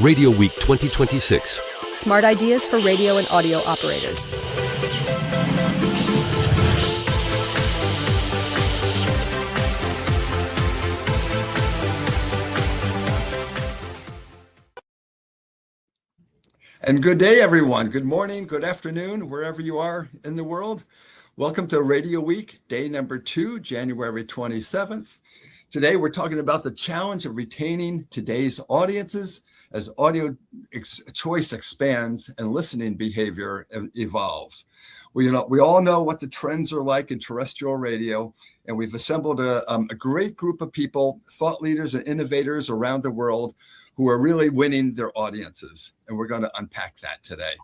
RadioWeek 2026. Smart ideas for radio and audio operators. And good day, everyone. Good morning, good afternoon, wherever you are in the world. Welcome to Radio Week, day number 2, January 27th. Today, we're talking about the challenge of retaining today's audiences as audio choice expands and listening behavior evolves. We all know what the trends are like in terrestrial radio, and we've assembled a great group of people, thought leaders and innovators around the world who are really winning their audiences. And we're going to unpack that today.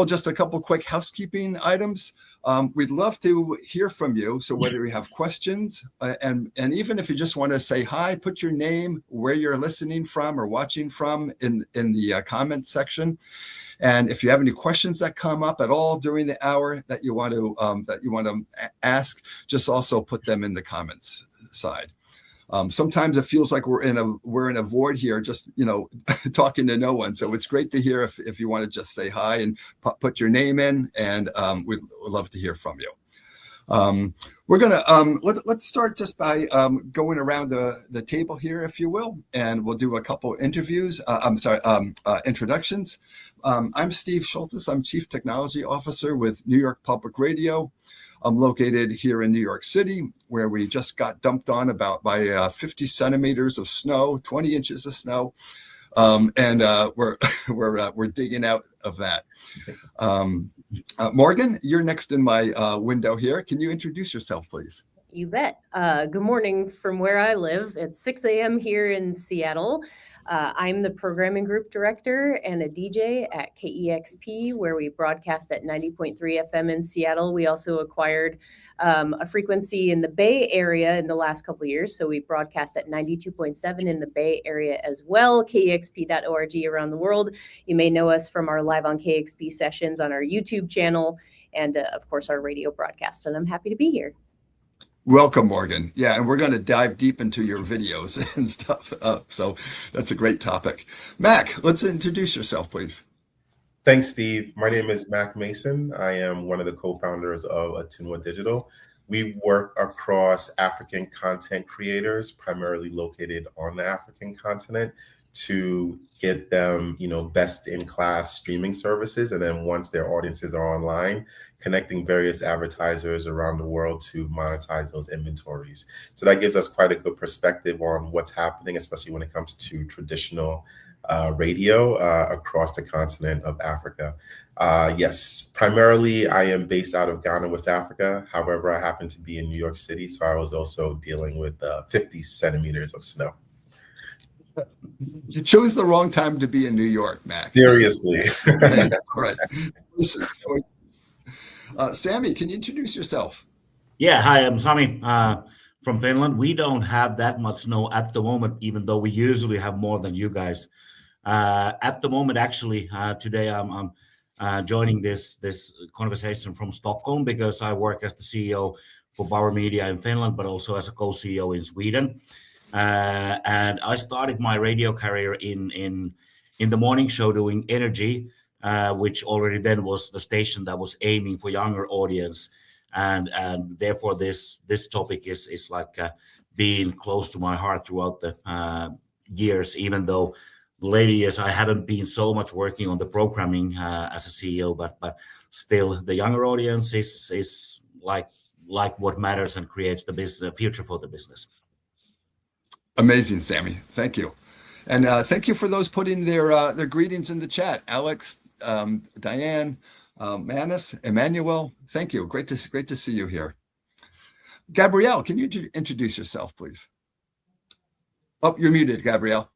Just a couple quick housekeeping items. We'd love to hear from you. So whether you have questions and even if you just want to say hi, put your name, where you're listening from or watching from in the comment section. And if you have any questions that come up at all during the hour that you want to ask, just also put them in the comments side. Sometimes it feels like we're in a void here, just talking to no one. So it's great to hear if you want to just say hi and put your name in, and we'd love to hear from you. We're gonna let's start just by going around the table here, if you will, and we'll do a couple introductions. I'm Steve Schultes. I'm Chief Technology Officer with New York Public Radio. I'm located here in New York City, where we just got dumped on by 50 centimeters of snow, 20 inches of snow, and we're digging out of that. Morgan, you're next in my window here. Can you introduce yourself, please? You bet. Good morning from where I live. It's 6 a.m. here in Seattle. I'm the programming group director and a DJ at KEXP, where we broadcast at 90.3 FM in Seattle. We also acquired a frequency in the Bay Area in the last couple of years. So we broadcast at 92.7 in the Bay Area as well, KEXP.org around the world. You may know us from our Live on KEXP sessions on our YouTube channel and, of course, our radio broadcasts. And I'm happy to be here. Welcome, Morgan. Yeah, and we're going to dive deep into your videos and stuff. So that's a great topic. Mac, let's introduce yourself, please. Thanks, Steve. My name is Mac Mason. I am one of the co-founders of Atunwa Digital. We work across African content creators, primarily located on the African continent, to get them, best-in-class streaming services. And then once their audiences are online, connecting various advertisers around the world to monetize those inventories. So that gives us quite a good perspective on what's happening, especially when it comes to traditional radio across the continent of Africa. Yes, primarily I am based out of Ghana, West Africa. However, I happen to be in New York City, so I was also dealing with 50 centimeters of snow. You chose the wrong time to be in New York, Mac. Seriously. All right. Sammy, can you introduce yourself? Yeah, hi, I'm Sami from Finland. We don't have that much snow at the moment, even though we usually have more than you guys. At the moment, actually, today I'm joining this conversation from Stockholm because I work as the CEO for Bauer Media in Finland, but also as a co-CEO in Sweden. And I started my radio career in the morning show doing Energy, which already then was the station that was aiming for younger audience, and therefore this topic is like being close to my heart throughout the years. Even though the later years I haven't been so much working on the programming as a CEO, but still the younger audience is like what matters and creates the business future for the business. Amazing, Sammy. Thank you. And thank you for those putting their greetings in the chat. Alex, Diane, Manis, Emmanuel, thank you. Great to see you here. Gabrielle, can you introduce yourself, please? Oh, you're muted, Gabrielle.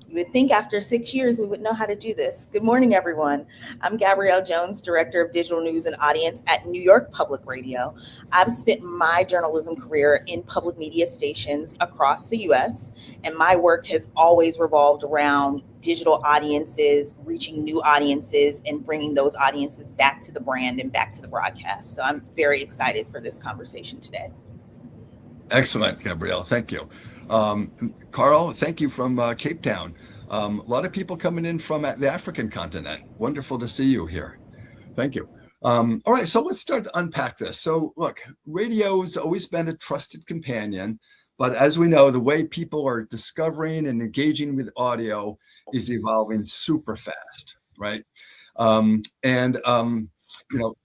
You would think after 6 years we would know how to do this. Good morning, everyone. I'm Gabrielle Jones, Director of Digital News and Audience at New York Public Radio. I've spent my journalism career in public media stations across the U.S., and my work has always revolved around digital audiences, reaching new audiences, and bringing those audiences back to the brand and back to the broadcast. So I'm very excited for this conversation today. Excellent, Gabrielle. Thank you. Carl, thank you from Cape Town. A lot of people coming in from the African continent. Wonderful to see you here. Thank you. All right, so let's start to unpack this. So look, radio's always been a trusted companion, but as we know, the way people are discovering and engaging with audio is evolving super fast, right? And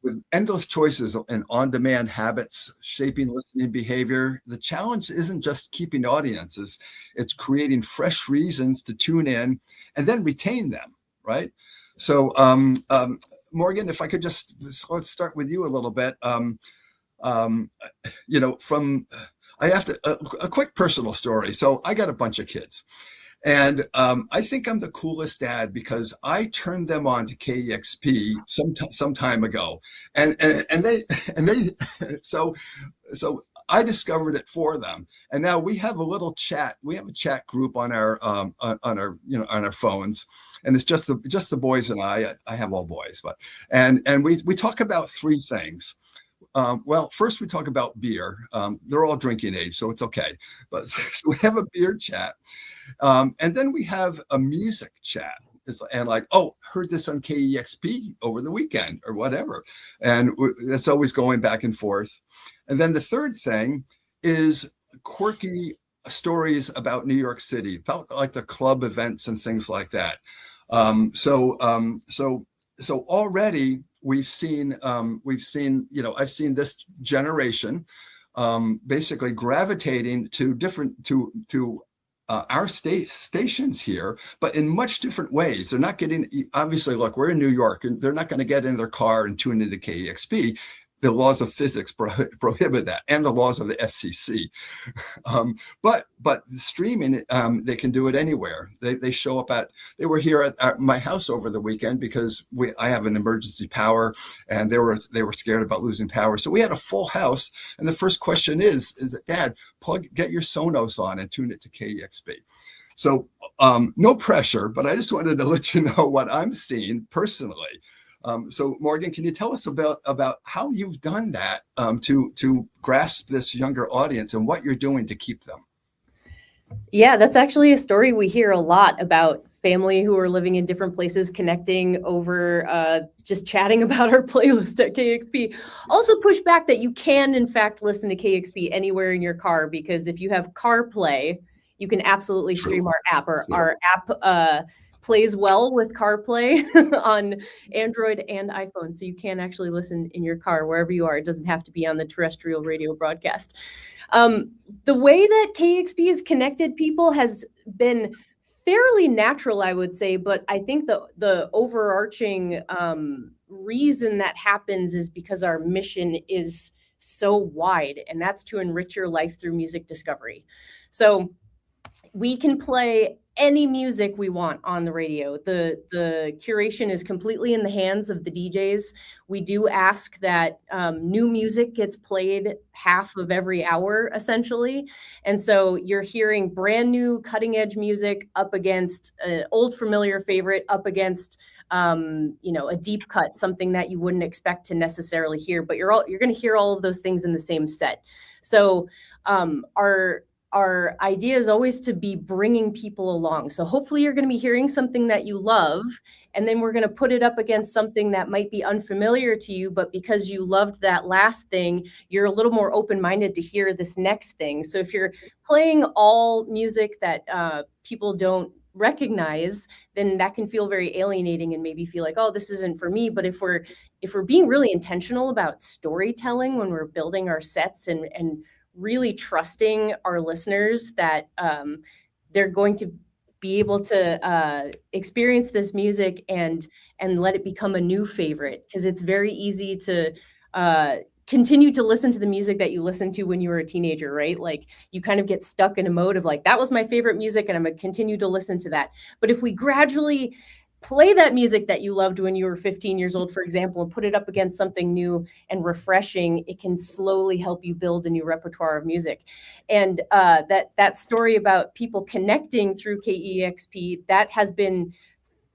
with endless choices and on-demand habits shaping listening behavior, the challenge isn't just keeping audiences, it's creating fresh reasons to tune in and then retain them, right? So, Morgan, if I could let's start with you a little bit. I have a quick personal story. So I got a bunch of kids. And I think I'm the coolest dad because I turned them on to KEXP some time ago, and they so I discovered it for them, and now we have a little chat. We have a chat group on our on our phones, and it's just the boys and I. I have all boys, but and we talk about three things. Well, first we talk about beer. They're all drinking age, so it's okay. But so we have a beer chat. And then we have a music chat. And like, oh, heard this on KEXP over the weekend or whatever. And it's always going back and forth. And then the third thing is quirky stories about New York City, about like the club events and things like that. So already we've seen, I've seen this generation basically gravitating to our stations here, but in much different ways. They're not getting, obviously, look, we're in New York, and they're not going to get in their car and tune into KEXP. The laws of physics prohibit that, and the laws of the FCC. But streaming, they can do it anywhere. They show up they were here at my house over the weekend because I have an emergency power, and they were scared about losing power. So we had a full house, and the first question is Dad, get your Sonos on and tune it to KEXP. So no pressure, but I just wanted to let you know what I'm seeing personally. So Morgan, can you tell us about how you've done that to grasp this younger audience and what you're doing to keep them? Yeah, that's actually a story we hear a lot about family who are living in different places connecting over just chatting about our playlist at KEXP. Also push back that you can, in fact, listen to KEXP anywhere in your car, because if you have CarPlay, you can absolutely stream our app. Our app plays well with CarPlay on Android and iPhone. So you can actually listen in your car wherever you are. It doesn't have to be on the terrestrial radio broadcast. The way that KEXP has connected people has been fairly natural, I would say. But I think the overarching reason that happens is because our mission is so wide, and that's to enrich your life through music discovery. So we can play any music we want on the radio. The curation is completely in the hands of the DJs. We do ask that new music gets played half of every hour, essentially. And so you're hearing brand new cutting edge music up against an old familiar favorite, up against a deep cut, something that you wouldn't expect to necessarily hear, but you're going to hear all of those things in the same set. So our idea is always to be bringing people along. So hopefully you're going to be hearing something that you love, and then we're going to put it up against something that might be unfamiliar to you, but because you loved that last thing, you're a little more open-minded to hear this next thing. So if you're playing all music that people don't recognize, then that can feel very alienating and maybe feel like, oh, this isn't for me. But if we're being really intentional about storytelling when we're building our sets and really trusting our listeners that they're going to be able to experience this music and let it become a new favorite, because it's very easy to continue to listen to the music that you listened to when you were a teenager, right? Like you kind of get stuck in a mode of like, that was my favorite music and I'm going to continue to listen to that. But if we gradually play that music that you loved when you were 15 years old, for example, and put it up against something new and refreshing, it can slowly help you build a new repertoire of music. And that story about people connecting through KEXP, that has been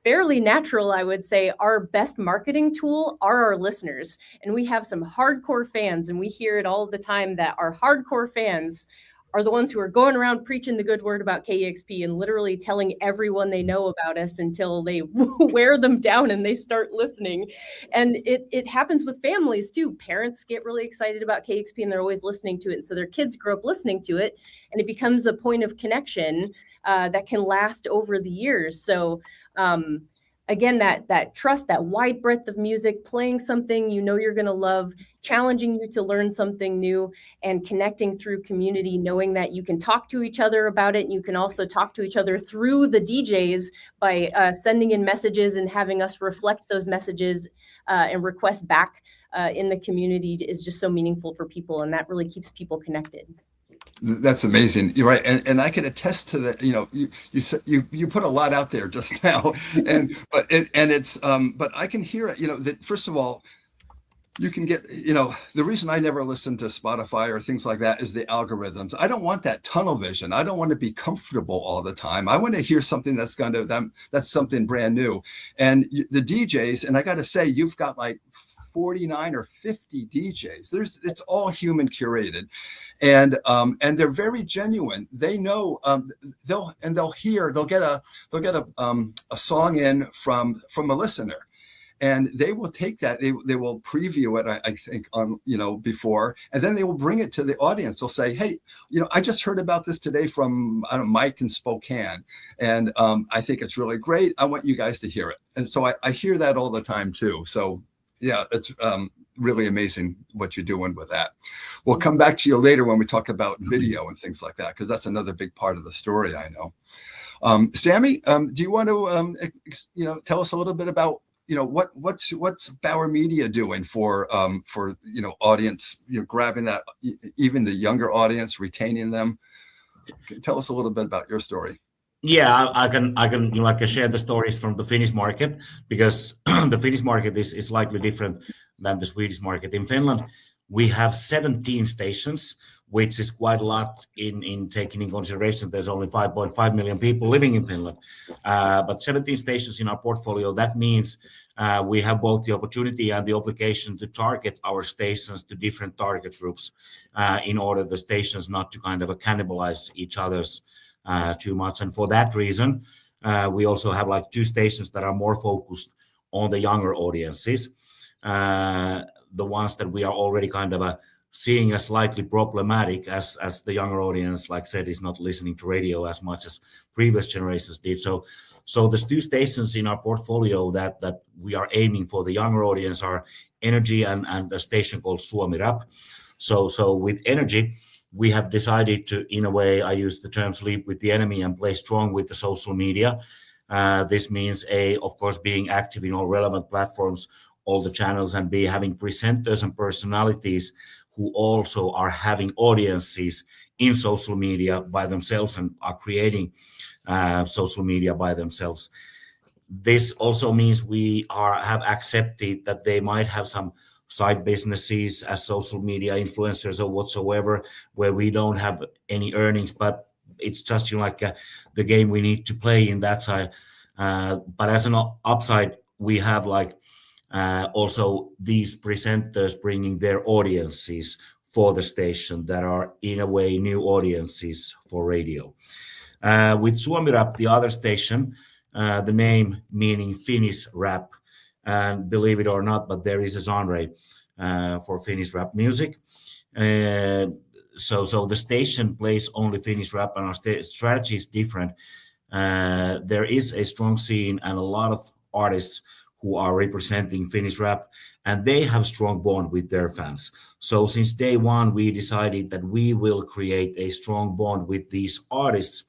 fairly natural, I would say. Our best marketing tool are our listeners. And we have some hardcore fans, and we hear it all the time that our hardcore fans are the ones who are going around preaching the good word about KEXP and literally telling everyone they know about us until they wear them down and they start listening. And it happens with families too. Parents get really excited about KEXP and they're always listening to it. And so their kids grow up listening to it, and it becomes a point of connection that can last over the years. So again, that trust, that wide breadth of music, playing something you know you're going to love, challenging you to learn something new, and connecting through community, knowing that you can talk to each other about it. And you can also talk to each other through the DJs by sending in messages and having us reflect those messages and request back in the community is just so meaningful for people. And that really keeps people connected. That's amazing. You're right. And I can attest to that. You put a lot out there just now, but I can hear it, that first of all, you can get, the reason I never listen to Spotify or things like that is the algorithms. I don't want that tunnel vision. I don't want to be comfortable all the time. I want to hear something that's something brand new. And the DJs, and I got to say, you've got like 49 or 50 DJs. It's all human curated, and they're very genuine. They know they'll get a song in from a listener, and they will take that. They will preview it, I think, before, and then they will bring it to the audience. They'll say, "Hey, I just heard about this today from Mike in Spokane, and I think it's really great. I want you guys to hear it." And so I hear that all the time too. So. Yeah, it's really amazing what you're doing with that. We'll come back to you later when we talk about video and things like that, because that's another big part of the story, I know. Sammy, do you want to, tell us a little bit about, what's Bauer Media doing for audience, grabbing that, even the younger audience, retaining them? Tell us a little bit about your story. Yeah, I can share the stories from the Finnish market, because the Finnish market is slightly different than the Swedish market. In Finland, we have 17 stations, which is quite a lot in taking in consideration there's only 5.5 million people living in Finland. But 17 stations in our portfolio, that means we have both the opportunity and the obligation to target our stations to different target groups in order the stations not to kind of cannibalize each other's too much. And for that reason, we also have like 2 stations that are more focused on the younger audiences, the ones that we are already kind of seeing as slightly problematic, as the younger audience, like I said, is not listening to radio as much as previous generations did. So there's 2 stations in our portfolio that we are aiming for the younger audience are Energy and a station called Suomi Rap. So with Energy, we have decided to, in a way, I use the term sleep with the enemy and play strong with the social media. This means, of course, being active in all relevant platforms, all the channels, and having presenters and personalities who also are having audiences in social media by themselves and are creating social media by themselves. This also means we have accepted that they might have some side businesses as social media influencers or whatsoever, where we don't have any earnings, but it's just the game we need to play in that side. But as an upside, we have also these presenters bringing their audiences for the station that are in a way new audiences for radio. With Suomi Rap, the other station, the name meaning Finnish rap. And believe it or not, but there is a genre for Finnish rap music. So the station plays only Finnish rap, and our strategy is different. There is a strong scene and a lot of artists who are representing Finnish rap, and they have strong bond with their fans. So since day one, we decided that we will create a strong bond with these artists,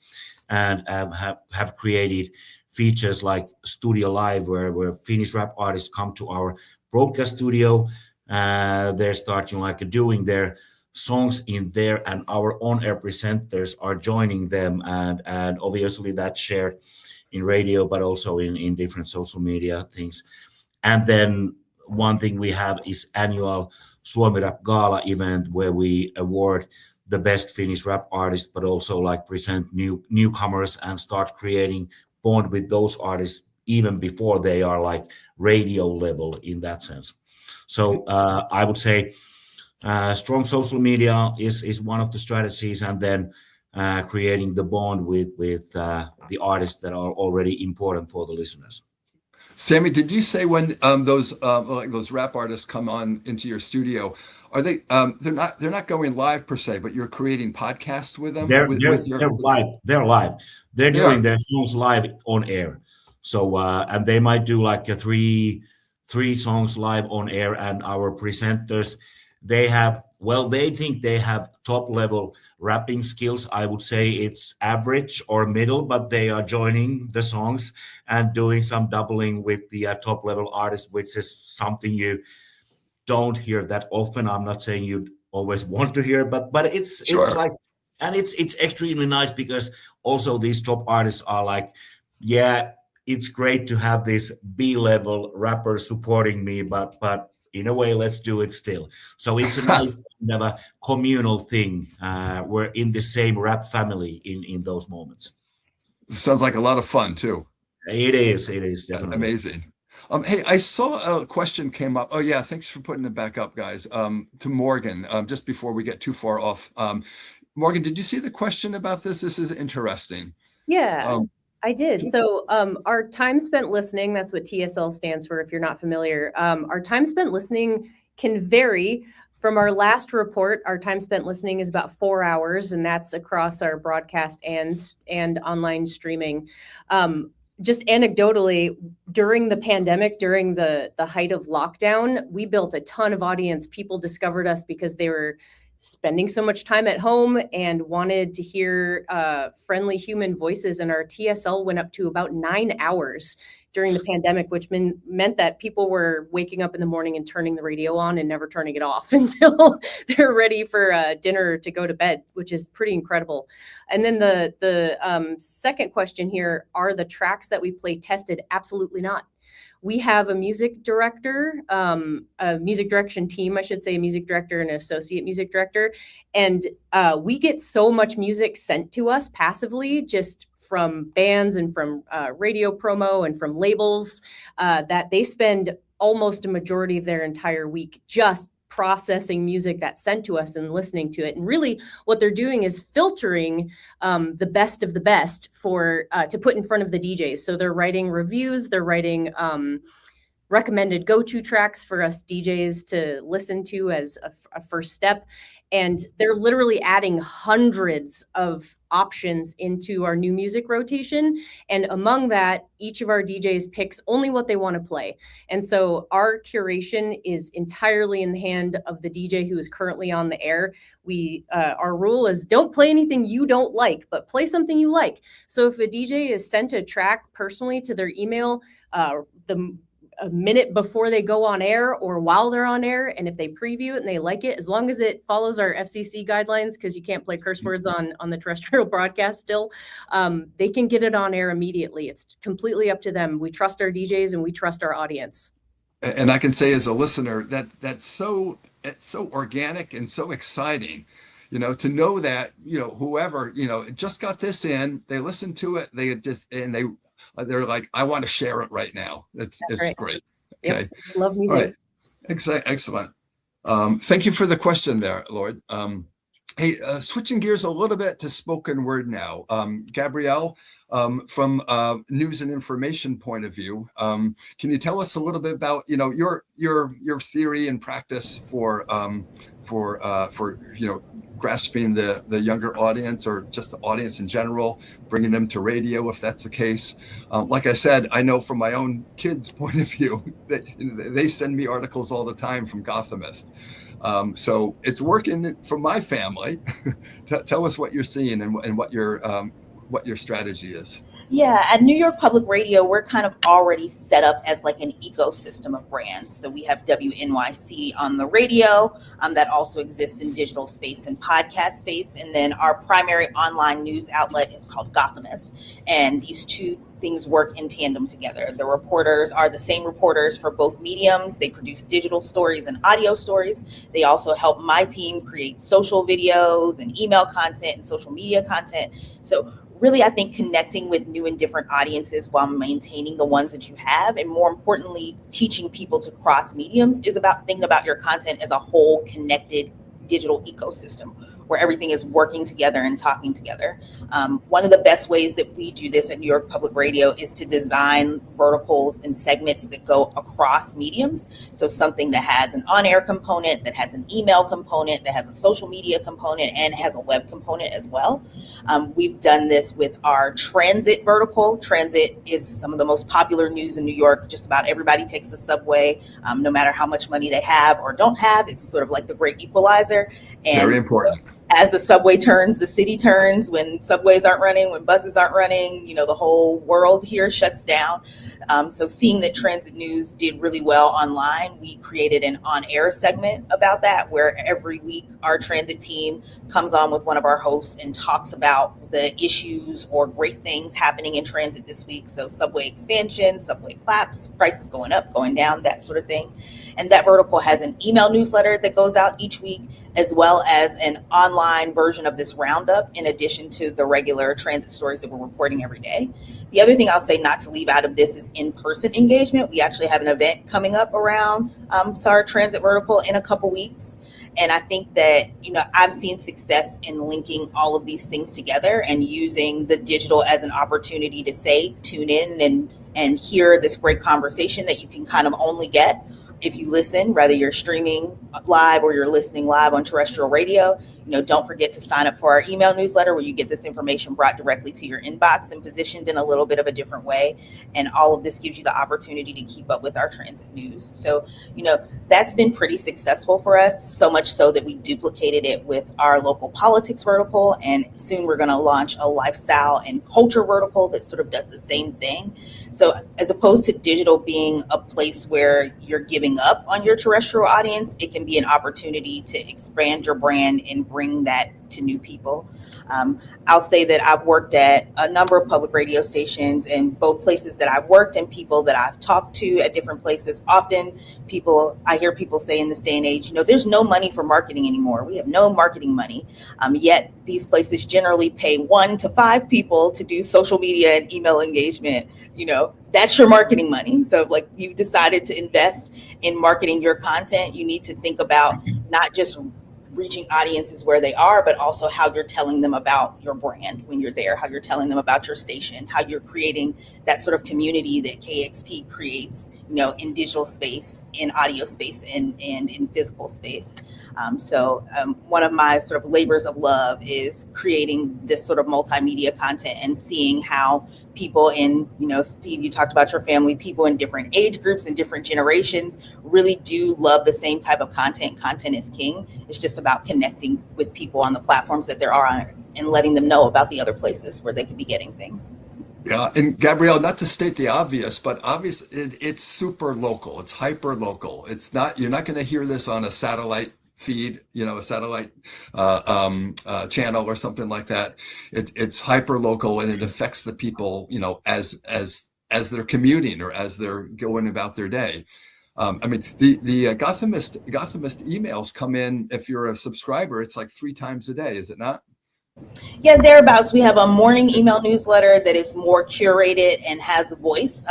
and have created features like Studio Live, where Finnish rap artists come to our broadcast studio. They're starting doing their songs in there, and our on-air presenters are joining them, and obviously that's shared in radio, but also in different social media things. And then one thing we have is annual Suomi Rap Gala event, where we award the best Finnish rap artists, but also present newcomers and start creating bond with those artists even before they are like radio level in that sense. So I would say strong social media is one of the strategies, and then creating the bond with the artists that are already important for the listeners. Sammy, did you say when those rap artists come on into your studio, are they they're not going live per se, but you're creating podcasts with them? They're live. They're live. They're doing their songs live on air. So and they might do like three songs live on air, and our presenters, they think they have top level rapping skills. I would say it's average or middle, but they are joining the songs and doing some doubling with the top level artists, which is something you don't hear that often. I'm not saying you always want to hear, but it's like, and it's extremely nice because also these top artists are like, yeah, it's great to have this B-level rapper supporting me, but in a way, let's do it still. So it's a nice kind of a communal thing. We're in the same rap family in those moments. Sounds like a lot of fun too. It is definitely amazing. Hey, I saw a question came up. Oh yeah, thanks for putting it back up, guys. To Morgan, just before we get too far off. Morgan, did you see the question about this? This is interesting. Yeah. I did. So our time spent listening, that's what TSL stands for, if you're not familiar. Our time spent listening can vary. From our last report, our time spent listening is about 4 hours, and that's across our broadcast and online streaming. Just anecdotally, during the pandemic, during the height of lockdown, we built a ton of audience. People discovered us because they were spending so much time at home and wanted to hear friendly human voices. And our TSL went up to about 9 hours during the pandemic, which meant that people were waking up in the morning and turning the radio on and never turning it off until they're ready for dinner to go to bed, which is pretty incredible. And then the second question here, are the tracks that we play tested? Absolutely not. We have a music director, a music direction team, I should say, a music director and an associate music director. And we get so much music sent to us passively, just from bands and from radio promo and from labels, that they spend almost a majority of their entire week just processing music that's sent to us and listening to it. And really what they're doing is filtering the best of the best for to put in front of the DJs. So they're writing reviews, they're writing recommended go-to tracks for us DJs to listen to as a first step. And they're literally adding hundreds of options into our new music rotation. And among that, each of our DJs picks only what they want to play. And so our curation is entirely in the hand of the DJ who is currently on the air. Our rule is don't play anything you don't like, but play something you like. So if a DJ is sent a track personally to their email, a minute before they go on air or while they're on air, and if they preview it and they like it, as long as it follows our FCC guidelines, because you can't play curse words on the terrestrial broadcast still, they can get it on air immediately. It's completely up to them. We trust our DJs and we trust our audience. And I can say as a listener it's so organic and so exciting, to know that, whoever, just got this in, they listen to it, they're like, I want to share it right now. It's right. Great. Okay. Yep. Love music. Right. Excellent. Thank you for the question there, Lord. Hey, switching gears a little bit to spoken word now. Gabrielle, from news and information point of view, can you tell us a little bit about, your theory and practice for grasping the younger audience, or just the audience in general, bringing them to radio if that's the case? Like I said, I know from my own kids' point of view that they send me articles all the time from Gothamist. So it's working for my family. Tell us what you're seeing and what your strategy is. Yeah, at New York Public Radio, we're kind of already set up as like an ecosystem of brands. So we have WNYC on the radio, that also exists in digital space and podcast space. And then our primary online news outlet is called Gothamist. And these two things work in tandem together. The reporters are the same reporters for both mediums. They produce digital stories and audio stories. They also help my team create social videos and email content and social media content. So really, I think connecting with new and different audiences while maintaining the ones that you have, and more importantly, teaching people to cross mediums, is about thinking about your content as a whole connected digital ecosystem where everything is working together and talking together. One of the best ways that we do this at New York Public Radio is to design verticals and segments that go across mediums. So something that has an on-air component, that has an email component, that has a social media component, and has a web component as well. We've done this with our transit vertical. Transit is some of the most popular news in New York. Just about everybody takes the subway, no matter how much money they have or don't have. It's sort of like the great equalizer. And very important. As the subway turns, the city turns. When subways aren't running, when buses aren't running, the whole world here shuts down. So seeing that transit news did really well online, we created an on-air segment about that, where every week our transit team comes on with one of our hosts and talks about the issues or great things happening in transit this week. So subway expansion, subway collapse, prices going up, going down, that sort of thing. And that vertical has an email newsletter that goes out each week, as well as an online version of this roundup, in addition to the regular transit stories that we're reporting every day. The other thing I'll say, not to leave out of this, is in-person engagement. We actually have an event coming up around our transit vertical in a couple weeks. And I think that, I've seen success in linking all of these things together and using the digital as an opportunity to say, tune in and hear this great conversation that you can kind of only get if you listen, whether you're streaming live or you're listening live on terrestrial radio. Don't forget to sign up for our email newsletter, where you get this information brought directly to your inbox and positioned in a little bit of a different way. And all of this gives you the opportunity to keep up with our transit news. So, that's been pretty successful for us, so much so that we duplicated it with our local politics vertical. And soon we're going to launch a lifestyle and culture vertical that sort of does the same thing. So as opposed to digital being a place where you're giving up on your terrestrial audience, it can be an opportunity to expand your brand and bring that to new people. I'll say that I've worked at a number of public radio stations, and both places that I've worked and people that I've talked to at different places, often I hear people say in this day and age, there's no money for marketing anymore. We have no marketing money. Yet these places generally pay 1 to 5 people to do social media and email engagement. That's your marketing money. So like, you've decided to invest in marketing your content. You need to think about not just reaching audiences where they are, but also how you're telling them about your brand when you're there, how you're telling them about your station, how you're creating that sort of community that KXP creates, in digital space, in audio space, and in physical space. One of my sort of labors of love is creating this sort of multimedia content and seeing how people in, Steve, you talked about your family, people in different age groups and different generations really do love the same type of content. Content is king. It's just about connecting with people on the platforms that they're on and letting them know about the other places where they could be getting things. Yeah, and Gabrielle, not to state the obvious, but it's super local. It's hyper local. It's not, you're not going to hear this on a satellite feed, a satellite channel or something like that. It's hyper local, and it affects the people, as they're commuting or as they're going about their day. The Gothamist emails come in. If you're a subscriber, it's like 3 times a day, is it not? Yeah, thereabouts. We have a morning email newsletter that is more curated and has a voice.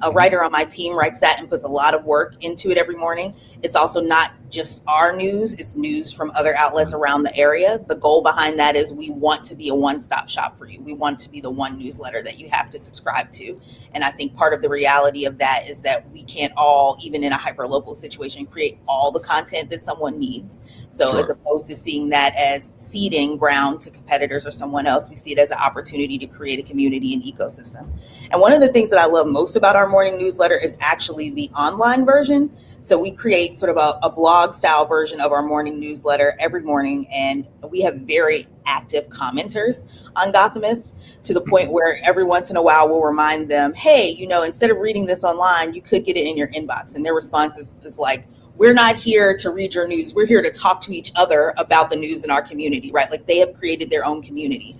A writer on my team writes that and puts a lot of work into it every morning. It's also not just our news, it's news from other outlets around the area. The goal behind that is we want to be a one-stop shop for you. We want to be the one newsletter that you have to subscribe to. And I think part of the reality of that is that we can't all, even in a hyper-local situation, create all the content that someone needs. So As opposed to seeing that as ceding ground to competitors or someone else, we see it as an opportunity to create a community and ecosystem. And one of the things that I love most about our morning newsletter is actually the online version. So we create sort of a blog style version of our morning newsletter every morning, and we have very active commenters on Gothamist, to the point where every once in a while we'll remind them, hey, instead of reading this online, you could get it in your inbox. And their response is like, we're not here to read your news. We're here to talk to each other about the news in our community, right? Like, they have created their own community.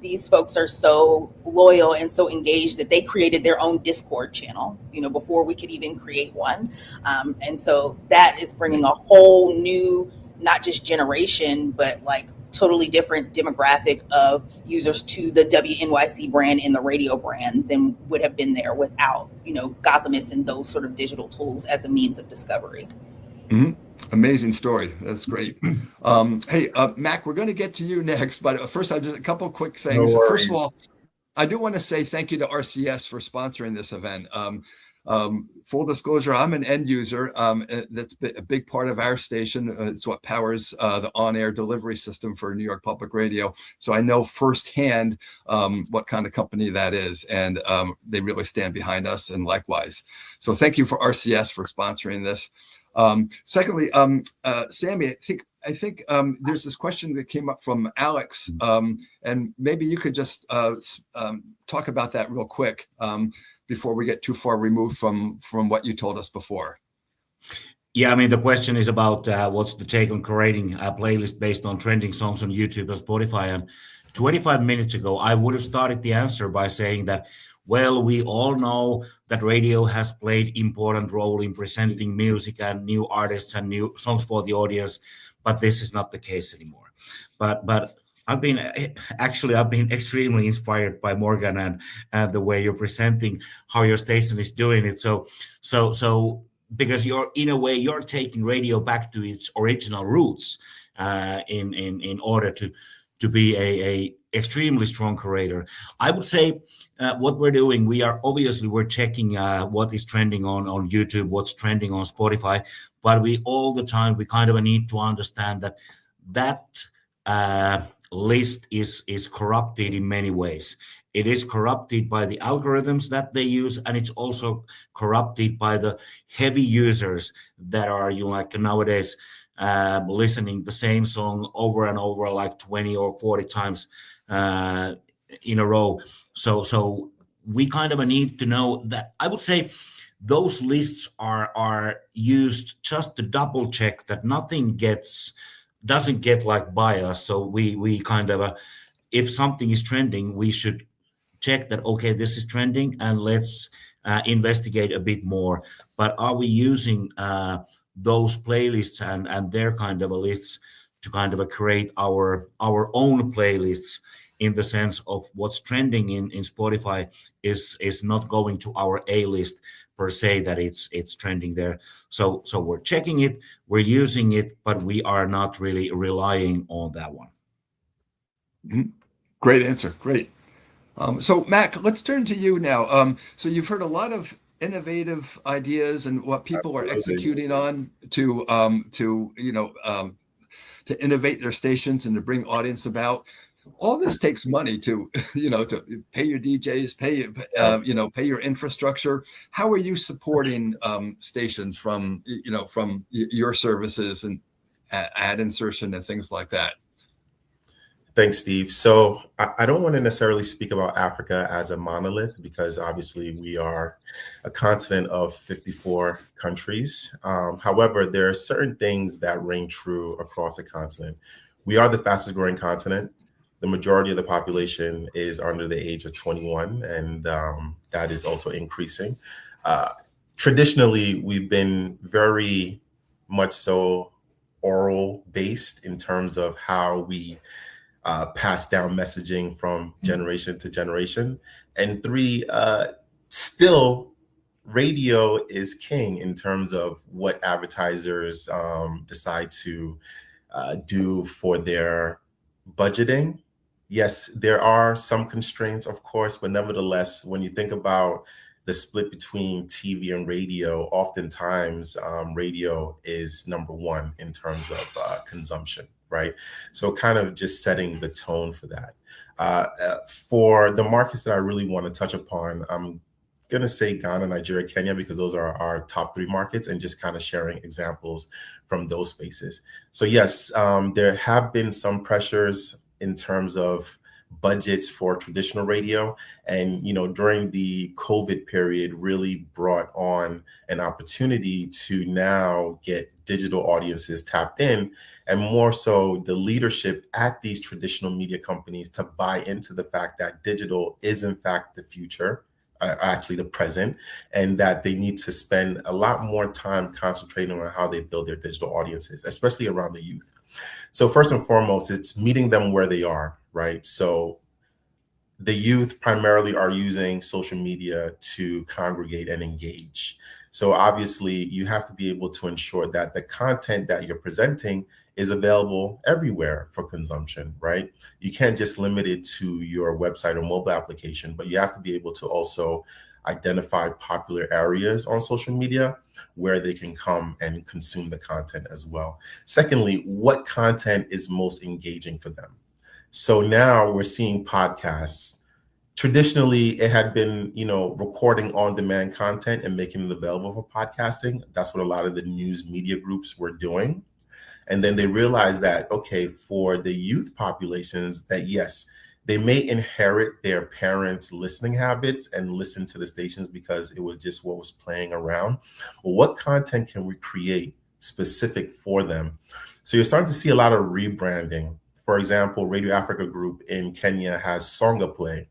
These folks are so loyal and so engaged that they created their own Discord channel, before we could even create one. And so that is bringing a whole new, not just generation, but like totally different demographic of users to the WNYC brand and the radio brand than would have been there without, Gothamist and those sort of digital tools as a means of discovery. Mm-hmm. Amazing story. That's great. Hey, Mac, we're going to get to you next, but first, I just a couple quick things. No First of worries. all, I do want to say thank you to RCS for sponsoring this event. Full disclosure, I'm an end user. That's a big part of our station. It's what powers the on-air delivery system for New York Public Radio. So I know firsthand what kind of company that is, and they really stand behind us, and likewise. So thank you for RCS for sponsoring this. Secondly, Sammy, I think there's this question that came up from Alex, and maybe you could just talk about that real quick before we get too far removed from what you told us before. Yeah, I mean, the question is about what's the take on creating a playlist based on trending songs on YouTube or Spotify. And 25 minutes ago, I would have started the answer by saying that, well, we all know that radio has played important role in presenting music and new artists and new songs for the audience, but this is not the case anymore. But I've been extremely inspired by Morgan and the way you're presenting how your station is doing it. So because you're taking radio back to its original roots in order to be a extremely strong creator. I would say what we're doing, we're checking what is trending on YouTube, what's trending on Spotify, but we all the time we kind of need to understand that list is corrupted in many ways. It is corrupted by the algorithms that they use, and it's also corrupted by the heavy users that are nowadays listening the same song over and over like 20 or 40 times in a row. So we kind of need to know that. I would say those lists are used just to double check that nothing doesn't get like bias. So we kind of if something is trending, we should check that, okay, this is trending, and let's investigate a bit more. But are we using those playlists and their kind of lists to kind of create our own playlists, in the sense of what's trending in Spotify is not going to our A list per se, that it's trending there. So we're checking it, we're using it, but we are not really relying on that one. Mm-hmm. Great answer. Great. So Mac, let's turn to you now. So you've heard a lot of innovative ideas and what people are executing on to innovate their stations and to bring audience about. All this takes money to pay your DJs, pay your infrastructure. How are you supporting stations from your services and ad insertion and things like that? Thanks, Steve. So I don't want to necessarily speak about Africa as a monolith, because obviously we are a continent of 54 countries. However, there are certain things that ring true across the continent. We are the fastest growing continent. The majority of the population is under the age of 21, and that is also increasing. Traditionally, we've been very much so oral based in terms of how we pass down messaging from generation to generation. And three, still radio is king in terms of what advertisers decide to do for their budgeting. Yes, there are some constraints, of course, but nevertheless, when you think about the split between TV and radio, oftentimes radio is number one in terms of consumption, right? So kind of just setting the tone for that. For the markets that I really want to touch upon, I'm going to say Ghana, Nigeria, Kenya, because those are our top three markets, and just kind of sharing examples from those spaces. So yes, there have been some pressures in terms of budgets for traditional radio. And, during the COVID period really brought on an opportunity to now get digital audiences tapped in, and more so the leadership at these traditional media companies to buy into the fact that digital is in fact the future. are actually the present, and that they need to spend a lot more time concentrating on how they build their digital audiences, especially around the youth. So first and foremost, it's meeting them where they are, right? So the youth primarily are using social media to congregate and engage. So obviously, you have to be able to ensure that the content that you're presenting is available everywhere for consumption, right? You can't just limit it to your website or mobile application, but you have to be able to also identify popular areas on social media where they can come and consume the content as well. Secondly, what content is most engaging for them? So now we're seeing podcasts. Traditionally, it had been, recording on-demand content and making it available for podcasting. That's what a lot of the news media groups were doing. And then they realized that, okay, for the youth populations, that yes, they may inherit their parents' listening habits and listen to the stations because it was just what was playing around. Well, what content can we create specific for them? So you're starting to see a lot of rebranding. For example, Radio Africa Group in Kenya has Songa Play,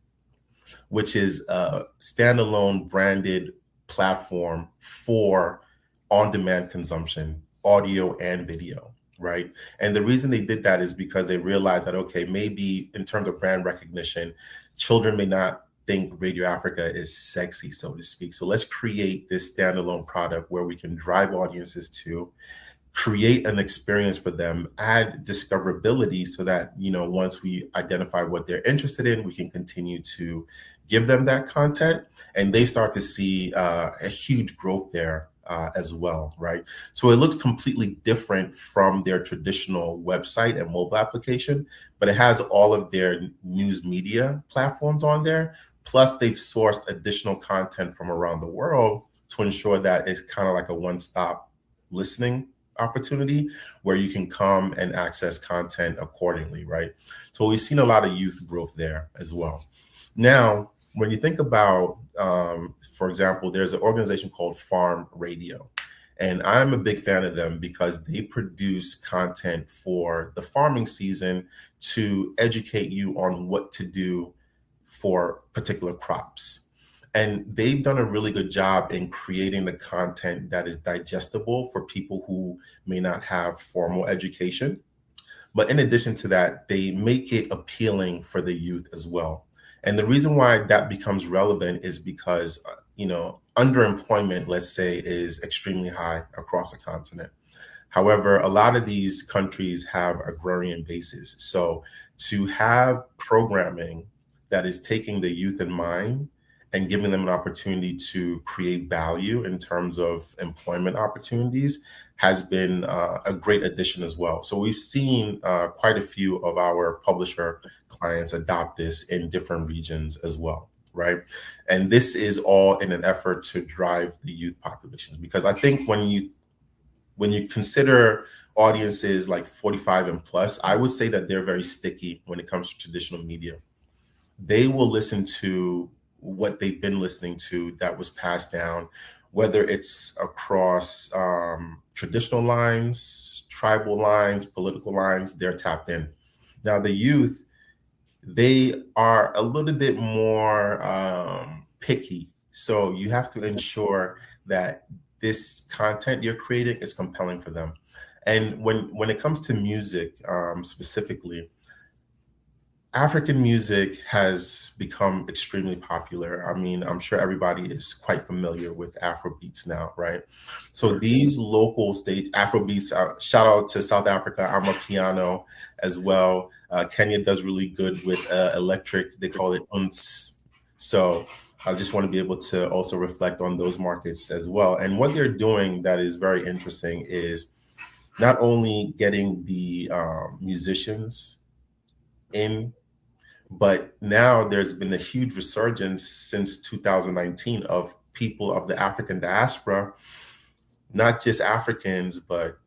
which is a standalone branded platform for on-demand consumption, audio and video, right? And the reason they did that is because they realized that, okay, maybe in terms of brand recognition, children may not think Radio Africa is sexy, so to speak. So let's create this standalone product where we can drive audiences to, create an experience for them, add discoverability so that, once we identify what they're interested in, we can continue to give them that content, and they start to see a huge growth there as well, right? So it looks completely different from their traditional website and mobile application, but it has all of their news media platforms on there. Plus, they've sourced additional content from around the world to ensure that it's kind of like a one-stop listening opportunity where you can come and access content accordingly, right? So we've seen a lot of youth growth there as well. Now, when you think about, for example, there's an organization called Farm Radio, and I'm a big fan of them because they produce content for the farming season to educate you on what to do for particular crops. And they've done a really good job in creating the content that is digestible for people who may not have formal education. But in addition to that, they make it appealing for the youth as well. And the reason why that becomes relevant is because, underemployment, let's say, is extremely high across the continent. However, a lot of these countries have agrarian bases. So to have programming that is taking the youth in mind and giving them an opportunity to create value in terms of employment opportunities has been a great addition as well. So we've seen quite a few of our publisher clients adopt this in different regions as well, right? And this is all in an effort to drive the youth populations, because I think when you consider audiences like 45 and plus, I would say that they're very sticky when it comes to traditional media. They will listen to what they've been listening to that was passed down, whether it's across traditional lines, tribal lines, political lines, they're tapped in. Now, the youth, they are a little bit more picky. So you have to ensure that this content you're creating is compelling for them. And when it comes to music specifically, African music has become extremely popular. I mean, I'm sure everybody is quite familiar with Afrobeats now, right? So these local stage Afrobeats, shout out to South Africa, I'm a piano as well. Kenya does really good with electric, they call it unts. So I just want to be able to also reflect on those markets as well. And what they're doing that is very interesting is not only getting the musicians in, but now there's been a huge resurgence since 2019 of people of the African diaspora, not just Africans, but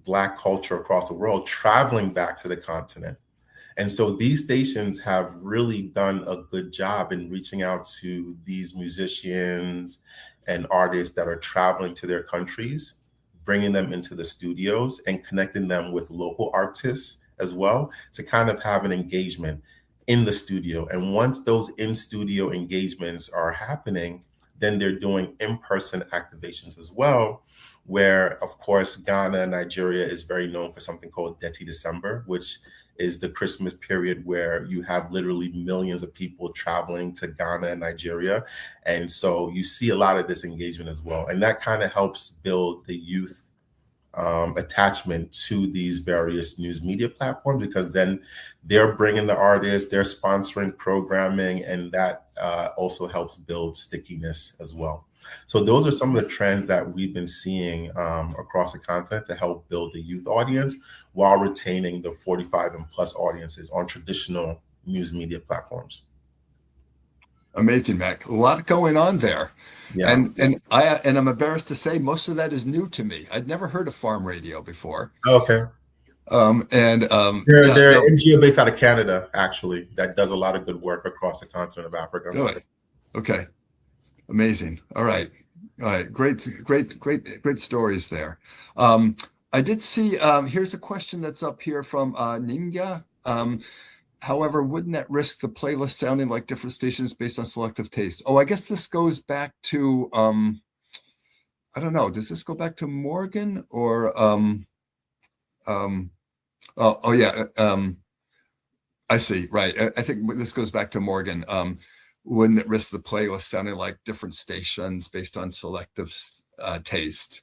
Black culture across the world traveling back to the continent. And so these stations have really done a good job in reaching out to these musicians and artists that are traveling to their countries, bringing them into the studios and connecting them with local artists as well to kind of have an engagement. in the studio. And once those in-studio engagements are happening, then they're doing in-person activations as well, where, of course, Ghana and Nigeria is very known for something called Deti December, which is the Christmas period where you have literally millions of people traveling to Ghana and Nigeria. And so you see a lot of this engagement as well. And that kind of helps build the youth attachment to these various news media platforms, because then they're bringing the artists, they're sponsoring programming, and that also helps build stickiness as well. So those are some of the trends that we've been seeing across the continent to help build the youth audience while retaining the 45 and plus audiences on traditional news media platforms. Amazing, Mac. A lot going on there. Yeah. And I'm embarrassed to say most of that is new to me. I'd never heard of farm radio before. Okay. They're an NGO based out of Canada, actually, that does a lot of good work across the continent of Africa. Really? Okay. Amazing. All right. Great stories there. I did see, here's a question that's up here from Ninga. However, wouldn't that risk the playlist sounding like different stations based on selective taste? Oh, I guess this goes back to, I don't know. Does this go back to Morgan or, I see. Right. I think this goes back to Morgan. Wouldn't it risk the playlist sounding like different stations based on selective taste?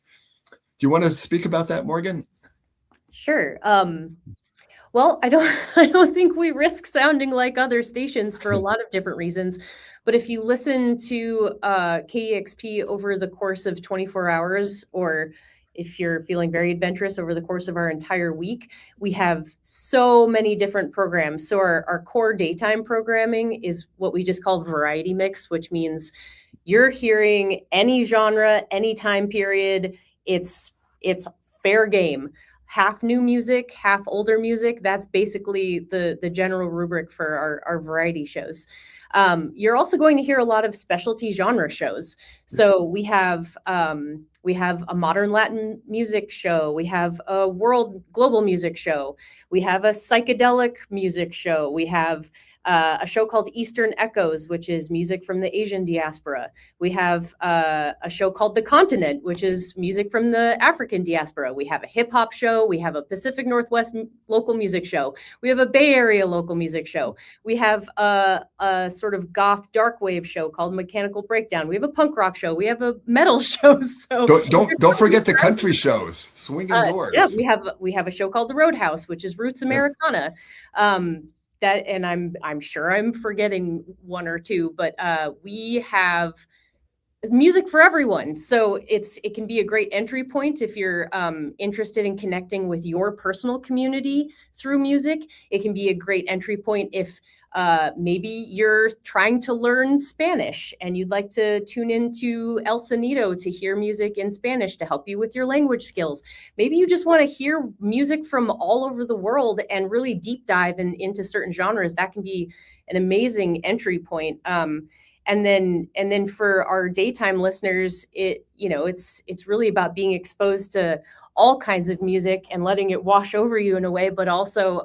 Do you want to speak about that, Morgan? Sure. Well, I don't think we risk sounding like other stations for a lot of different reasons. But if you listen to KEXP over the course of 24 hours, or if you're feeling very adventurous over the course of our entire week, we have so many different programs. So our core daytime programming is what we just call variety mix, which means you're hearing any genre, any time period. It's fair game. Half new music, half older music. That's basically the general rubric for our variety shows. You're also going to hear a lot of specialty genre shows. So we have a modern Latin music show. We have a global music show. We have a psychedelic music show. We have a show called Eastern Echoes, which is music from the Asian diaspora. We have a show called The Continent, which is music from the African diaspora. We have a hip hop show. We have a Pacific Northwest local music show. We have a Bay Area local music show. We have a sort of goth dark wave show called Mechanical Breakdown. We have a punk rock show. We have a metal show. So don't forget the country shows, Swinging Doors. Yeah, we have a show called The Roadhouse, which is Roots Americana. And I'm sure I'm forgetting one or two, but we have music for everyone. So it can be a great entry point if you're interested in connecting with your personal community through music. It can be a great entry point if maybe you're trying to learn Spanish and you'd like to tune into El Sonido to hear music in Spanish to help you with your language skills. Maybe you just want to hear music from all over the world and really deep dive into certain genres. That can be an amazing entry point. And then for our daytime listeners, it's really about being exposed to all kinds of music and letting it wash over you in a way, but also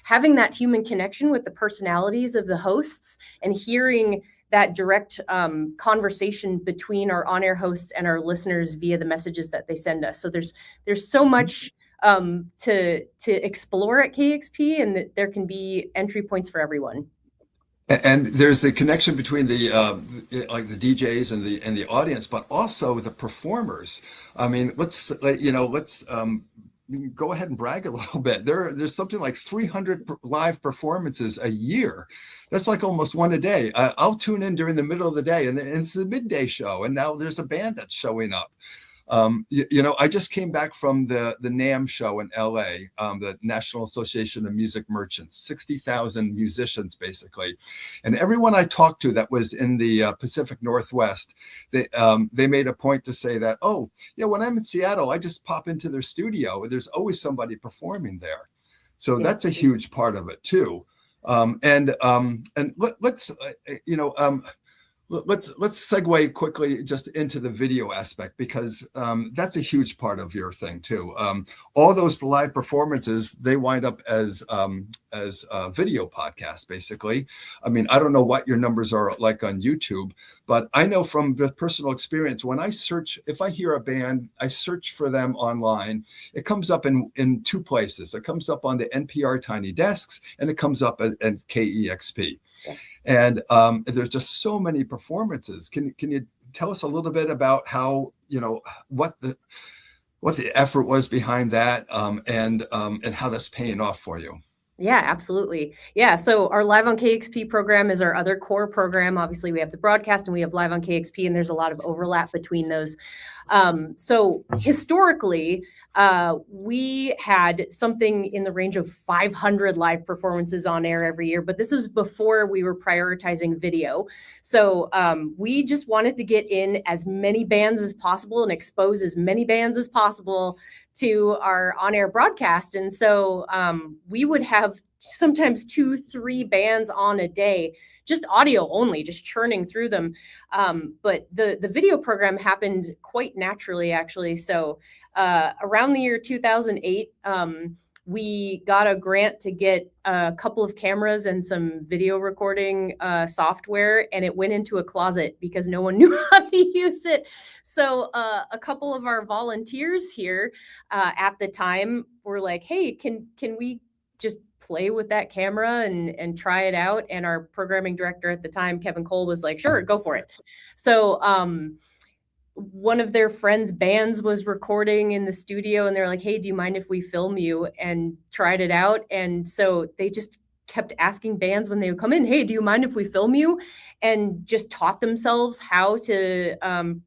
having that human connection with the personalities of the hosts and hearing that direct conversation between our on-air hosts and our listeners via the messages that they send us. So there's so much to explore at KEXP, and that there can be entry points for everyone. And there's the connection between the DJs and the audience, but also the performers. I mean, let's go ahead and brag a little bit. There's something like 300 live performances a year. That's like almost one a day. I'll tune in during the middle of the day, and it's the midday show, and now there's a band that's showing up. I just came back from the NAMM show in LA, the National Association of Music Merchants, 60,000 musicians basically. And everyone I talked to that was in the Pacific Northwest, they made a point to say that, when I'm in Seattle, I just pop into their studio. There's always somebody performing there. So that's a huge part of it too. Let's segue quickly just into the video aspect, because that's a huge part of your thing too. All those live performances, they wind up as video podcasts, basically. I mean, I don't know what your numbers are like on YouTube, but I know from the personal experience, when I search, if I hear a band, I search for them online, it comes up in two places. It comes up on the NPR Tiny Desks, and it comes up at KEXP. Yeah. And there's just so many performances. Can you tell us a little bit about how, what the effort was behind that, and how that's paying off for you? Yeah, absolutely. Yeah. So our Live on KXP program is our other core program. Obviously, we have the broadcast and we have Live on KXP, and there's a lot of overlap between those. So historically, we had something in the range of 500 live performances on air every year, but this was before we were prioritizing video. So we just wanted to get in as many bands as possible and expose as many bands as possible to our on-air broadcast. And so we would have sometimes 2-3 bands on a day, just audio only, just churning through them. But the video program happened quite naturally, actually. So around the year 2008, we got a grant to get a couple of cameras and some video recording software, and it went into a closet because no one knew how to use it. So a couple of our volunteers here at the time were like, hey, can we just play with that camera and try it out? And our programming director at the time, Kevin Cole, was like, sure, go for it. So one of their friends' bands was recording in the studio, and they're like, hey, do you mind if we film you? And tried it out. And so they just kept asking bands when they would come in, hey, do you mind if we film you? And just taught themselves how to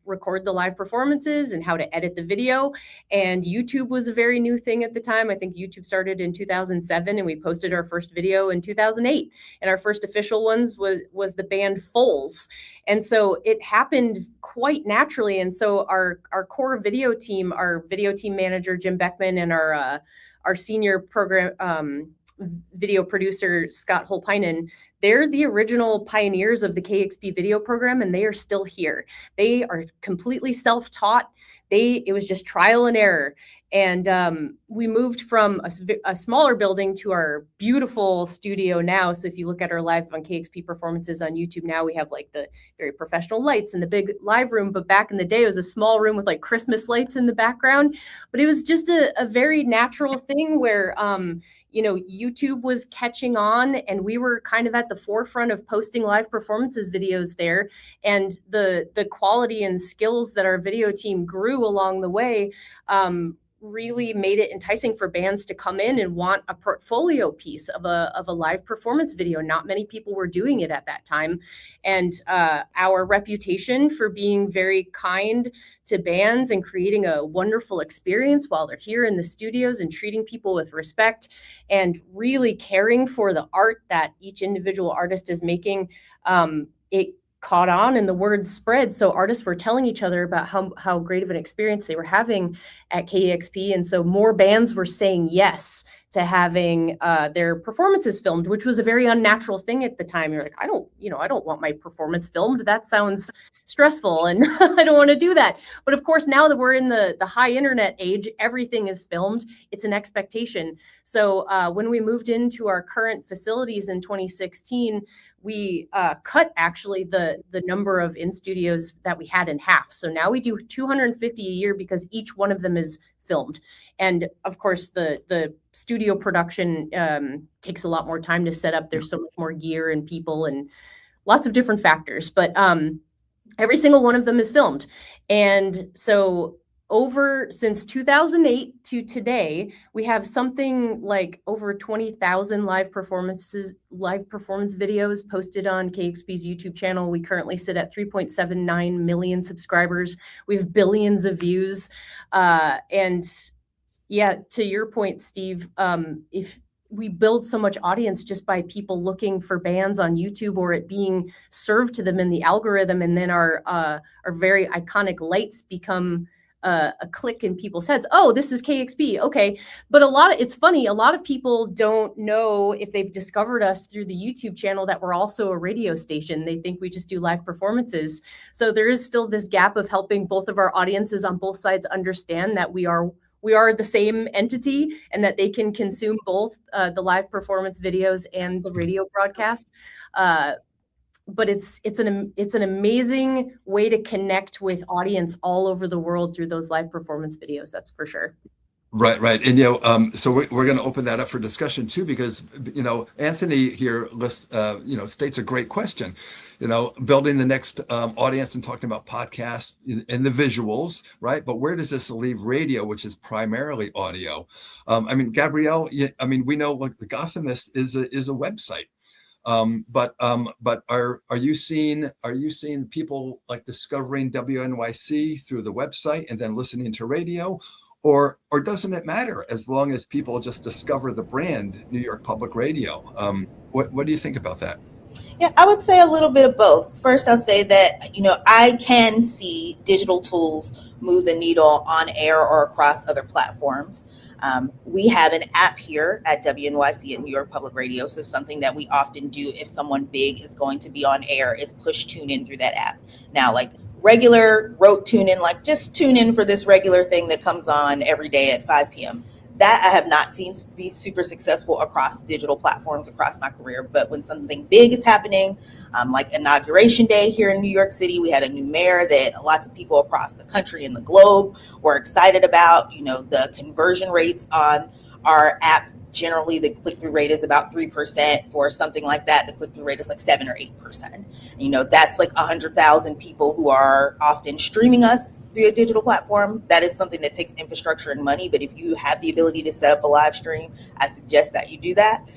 record the live performances and how to edit the video. And YouTube was a very new thing at the time. I think YouTube started in 2007, and we posted our first video in 2008. And our first official ones was the band Foals. And so it happened quite naturally. And so our core video team, our video team manager, Jim Beckman, and our senior program video producer, Scott Holpainen, they're the original pioneers of the KXP video program, and they are still here. They are completely self-taught. It was just trial and error. And we moved from a smaller building to our beautiful studio now. So if you look at our Live on KXP performances on YouTube now, we have like the very professional lights and the big live room. But back in the day, it was a small room with like Christmas lights in the background. But it was just a very natural thing where, YouTube was catching on, and we were kind of at the forefront of posting live performances videos there. And the quality and skills that our video team grew along the way really made it enticing for bands to come in and want a portfolio piece of a live performance video. Not many people were doing it at that time. And our reputation for being very kind to bands and creating a wonderful experience while they're here in the studios and treating people with respect and really caring for the art that each individual artist is making, it caught on and the word spread. So artists were telling each other about how great of an experience they were having at KEXP. And so more bands were saying yes to having their performances filmed, which was a very unnatural thing at the time. You're like, I don't want my performance filmed. That sounds stressful and I don't want to do that. But of course, now that we're in the high internet age, everything is filmed. It's an expectation. So when we moved into our current facilities in 2016, we cut actually the number of in studios that we had in half. So now we do 250 a year because each one of them is filmed. And of course, the studio production takes a lot more time to set up. There's so much more gear and people and lots of different factors. But every single one of them is filmed. And so since 2008 to today, we have something like over 20,000 live performance videos posted on KXP's YouTube channel. We currently sit at 3.79 million subscribers. We have billions of views. And yeah, to your point, Steve, if we build so much audience just by people looking for bands on YouTube or it being served to them in the algorithm, and then our very iconic lights become a click in people's heads. Oh, this is KXP. Okay. But it's funny. A lot of people don't know, if they've discovered us through the YouTube channel, that we're also a radio station. They think we just do live performances. So there is still this gap of helping both of our audiences on both sides understand that we are the same entity, and that they can consume both the live performance videos and the radio broadcast. But it's an amazing way to connect with audience all over the world through those live performance videos. That's for sure. Right. And, so we're going to open that up for discussion too, because, Anthony here states a great question, building the next audience and talking about podcasts and the visuals, right? But where does this leave radio, which is primarily audio? Gabrielle, we know the Gothamist is a website. But are you seeing people like discovering WNYC through the website and then listening to radio? Or doesn't it matter as long as people just discover the brand New York Public Radio? What do you think about that? Yeah, I would say a little bit of both. First, I'll say that, I can see digital tools move the needle on air or across other platforms. We have an app here at WNYC at New York Public Radio. So something that we often do if someone big is going to be on air is push tune in through that app. Now, like regular rote tune in, like just tune in for this regular thing that comes on every day at 5 p.m. That I have not seen be super successful across digital platforms across my career. But when something big is happening, like Inauguration Day here in New York City, we had a new mayor that lots of people across the country and the globe were excited about. The conversion rates on our app, generally the click-through rate is about 3%. For something like that, the click-through rate is like 7 or 8%. That's like 100,000 people who are often streaming us through a digital platform. That is something that takes infrastructure and money. But if you have the ability to set up a live stream, I suggest that you do that.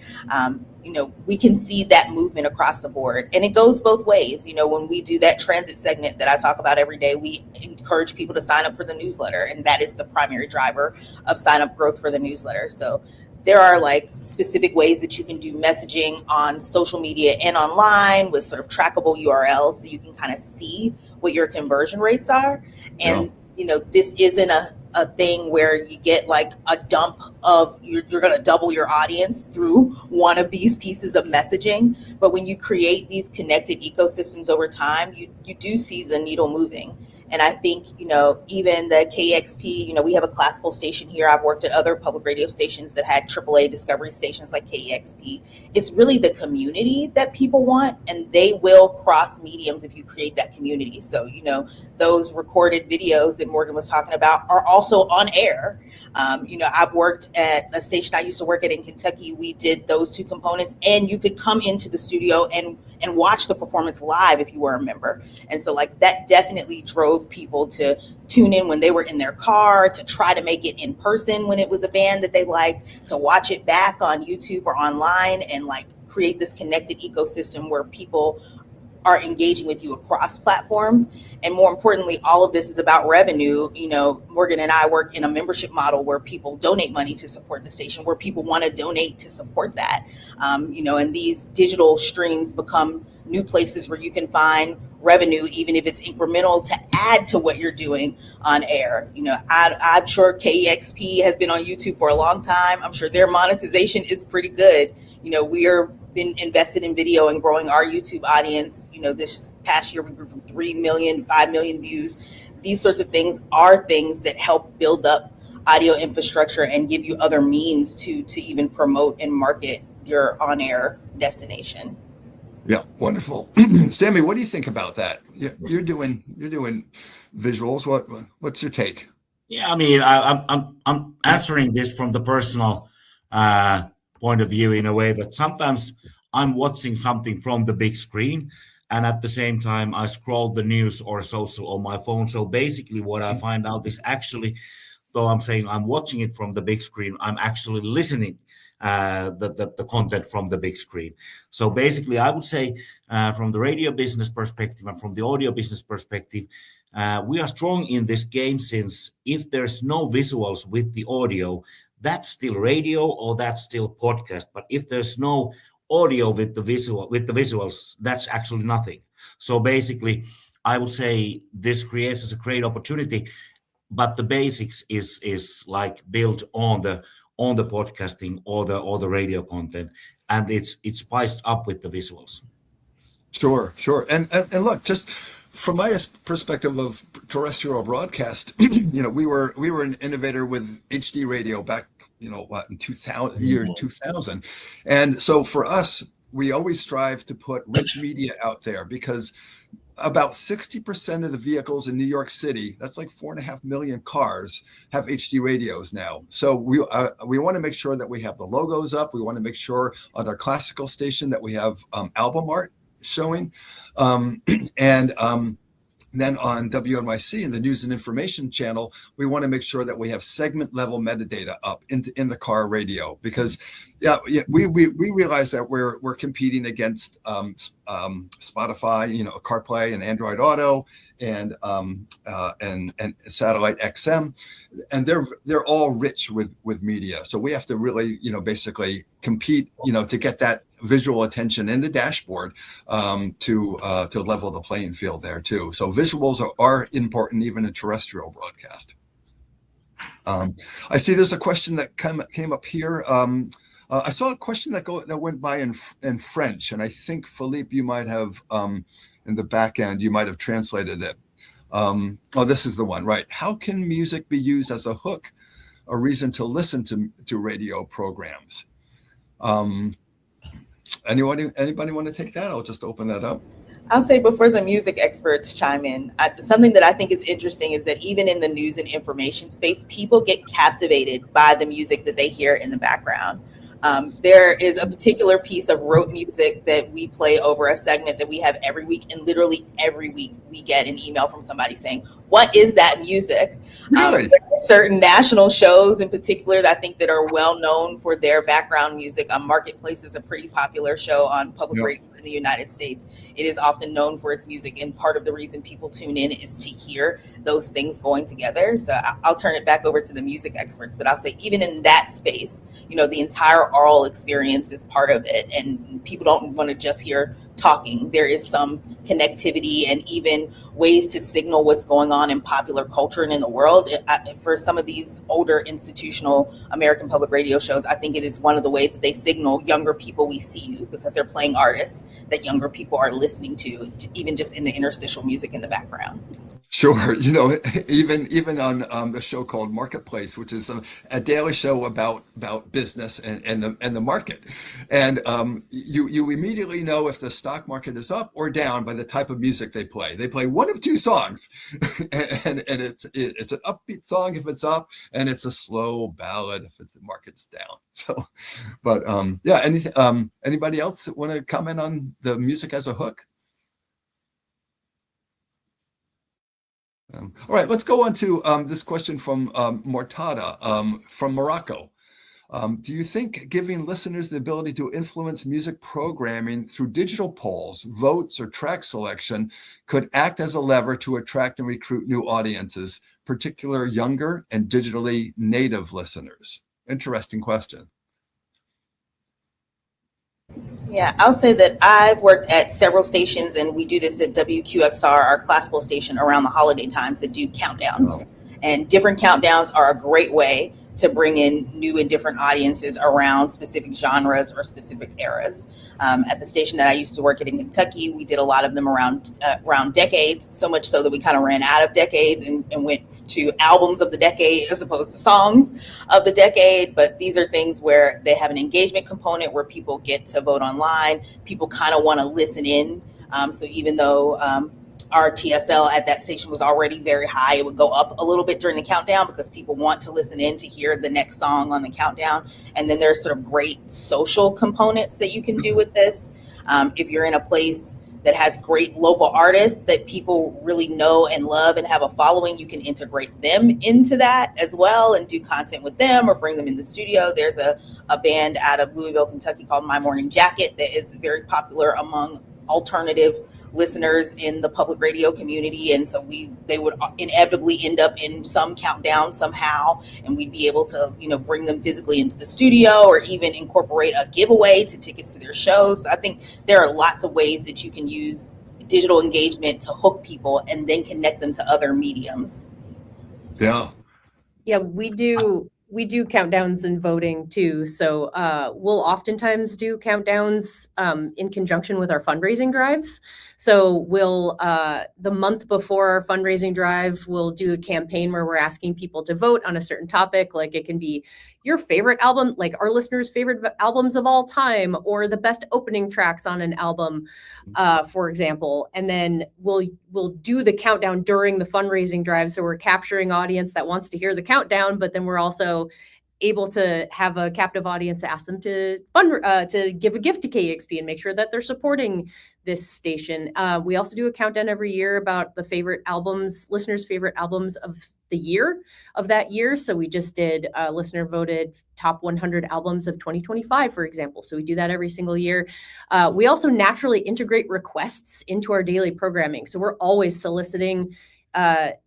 We can see that movement across the board, and it goes both ways. When we do that transit segment that I talk about every day, we encourage people to sign up for the newsletter, and that is the primary driver of sign up growth for the newsletter. So there are like specific ways that you can do messaging on social media and online with sort of trackable URLs, so you can kind of see what your conversion rates are. And, this isn't a thing where you get like a dump of, you're going to double your audience through one of these pieces of messaging. But when you create these connected ecosystems over time, you do see the needle moving. And I think, even the KXP, we have a classical station here. I've worked at other public radio stations that had AAA discovery stations like KXP. It's really the community that people want, and they will cross mediums if you create that community. So, those recorded videos that Morgan was talking about are also on air. I've worked at a station I used to work at in Kentucky. We did those two components, and you could come into the studio and watch the performance live if you were a member. And so like that definitely drove people to tune in when they were in their car, to try to make it in person when it was a band that they liked, to watch it back on YouTube or online, and like create this connected ecosystem where people are engaging with you across platforms. And more importantly, all of this is about revenue. Morgan and I work in a membership model where people donate money to support the station, where people want to donate to support that. And these digital streams become new places where you can find revenue, even if it's incremental, to add to what you're doing on air. I'm sure KEXP has been on YouTube for a long time. I'm sure their monetization is pretty good. We are been invested in video and growing our YouTube audience. This past year we grew from 3 million, 5 million views. These sorts of things are things that help build up audio infrastructure and give you other means to even promote and market your on-air destination. Yeah, wonderful. Sammy, what do you think about that? You're doing visuals. What's your take? Yeah, I'm answering this from the personal point of view, in a way that sometimes I'm watching something from the big screen, and at the same time I scroll the news or social on my phone. So basically what I find out is, actually, though I'm saying I'm watching it from the big screen, I'm actually listening the content from the big screen. So basically I would say from the radio business perspective and from the audio business perspective, we are strong in this game, since if there's no visuals with the audio, that's still radio or that's still podcast. But if there's no audio with the visuals, that's actually nothing. So basically, I would say this creates a great opportunity. but the basics is like built on the podcasting or the radio content, and it's spiced up with the visuals. Sure. And look, just from my perspective of terrestrial broadcast, we were an innovator with HD radio back, in 2000. And so for us, we always strive to put rich media out there, because about 60% of the vehicles in New York City, that's like 4.5 million cars, have HD radios now. So we want to make sure that we have the logos up. We want to make sure on our classical station that we have album art showing. Then on WNYC and the News and Information channel, we want to make sure that we have segment level metadata up in the car radio, because we realize that we're competing against Spotify, CarPlay and Android Auto and Satellite XM, and they're all rich with media. So we have to really basically compete to get that visual attention in the dashboard to level the playing field there too. So visuals are important even in terrestrial broadcast. I see there's a question that came up here. I saw a question that went by in French, and I think Philippe, you might have in the back end, you might have translated it. This is the one, right? How can music be used as a hook, a reason to listen to radio programs? Anybody want to take that? I'll just open that up. I'll say before the music experts chime in, something that I think is interesting is that even in the news and information space, people get captivated by the music that they hear in the background. There is a particular piece of rote music that we play over a segment that we have every week, and literally every week we get an email from somebody saying, "What is that music?" Really? Certain national shows in particular that I think that are well known for their background music. Marketplace is a pretty popular show on public radio in the United States. It is often known for its music, and part of the reason people tune in is to hear those things going together. So I'll turn it back over to the music experts, but I'll say even in that space, the entire oral experience is part of it, and people don't want to just hear talking. There is some connectivity and even ways to signal what's going on in popular culture and in the world. For some of these older institutional American public radio shows, I think it is one of the ways that they signal younger people, we see you, because they're playing artists that younger people are listening to, even just in the interstitial music in the background. Sure. Even on the show called Marketplace, which is a daily show about business and the market. And you immediately know if the stock market is up or down by the type of music they play. They play one of two songs, and it's an upbeat song if it's up, and it's a slow ballad if the market's down. So, but anybody else want to comment on the music as a hook? All right, let's go on to this question from Mortada from Morocco. Do you think giving listeners the ability to influence music programming through digital polls, votes, or track selection could act as a lever to attract and recruit new audiences, particularly younger and digitally native listeners? Interesting question. Yeah, I'll say that I've worked at several stations, and we do this at WQXR, our classical station, around the holiday times that do countdowns. And different countdowns are a great way to bring in new and different audiences around specific genres or specific eras. At the station that I used to work at in Kentucky, we did a lot of them around decades, so much so that we kind of ran out of decades and went to albums of the decade as opposed to songs of the decade. But these are things where they have an engagement component where people get to vote online. People kind of want to listen in. So even though our TSL at that station was already very high, it would go up a little bit during the countdown because people want to listen in to hear the next song on the countdown. And then there's sort of great social components that you can do with this. If you're in a place that has great local artists that people really know and love and have a following, you can integrate them into that as well and do content with them or bring them in the studio. There's a band out of Louisville, Kentucky called My Morning Jacket that is very popular among alternative listeners in the public radio community, and so they would inevitably end up in some countdown somehow, and we'd be able to bring them physically into the studio or even incorporate a giveaway to tickets to their shows. So I think there are lots of ways that you can use digital engagement to hook people and then connect them to other mediums. Yeah. Yeah, we do countdowns and voting too. So we'll oftentimes do countdowns in conjunction with our fundraising drives. So we'll the month before our fundraising drive, we'll do a campaign where we're asking people to vote on a certain topic. Like it can be your favorite album, like our listeners' favorite albums of all time, or the best opening tracks on an album, for example. And then we'll do the countdown during the fundraising drive. So we're capturing audience that wants to hear the countdown, but then we're also able to have a captive audience to ask them to give a gift to KEXP and make sure that they're supporting this station. We also do a countdown every year about the favorite albums, listeners' favorite albums of the year of that year. So we just did listener voted top 100 albums of 2025, for example. So we do that every single year. We also naturally integrate requests into our daily programming. So we're always soliciting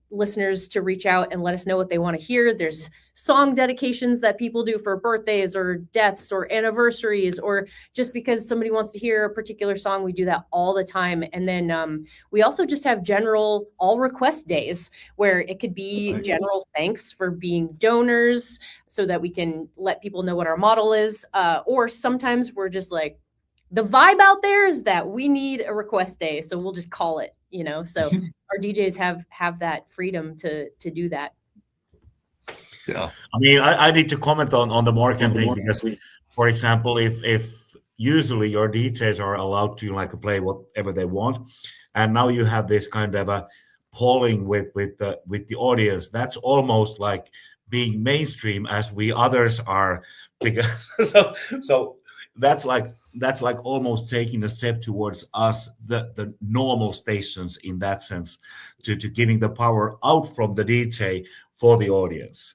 listeners to reach out and let us know what they want to hear. There's song dedications that people do for birthdays or deaths or anniversaries, or just because somebody wants to hear a particular song. We do that all the time. And then we also just have general all request days where it could be general thanks for being donors so that we can let people know what our model is. Or sometimes we're just like, the vibe out there is that we need a request day. So we'll just call it, so our DJs have that freedom to do that. Yeah. I mean, I need to comment on the marketing thing because, for example, if usually your DJs are allowed to play whatever they want, and now you have this kind of a polling with the audience, that's almost like being mainstream as we others are, because so that's like almost taking a step towards us, the normal stations in that sense, to giving the power out from the DJ for the audience.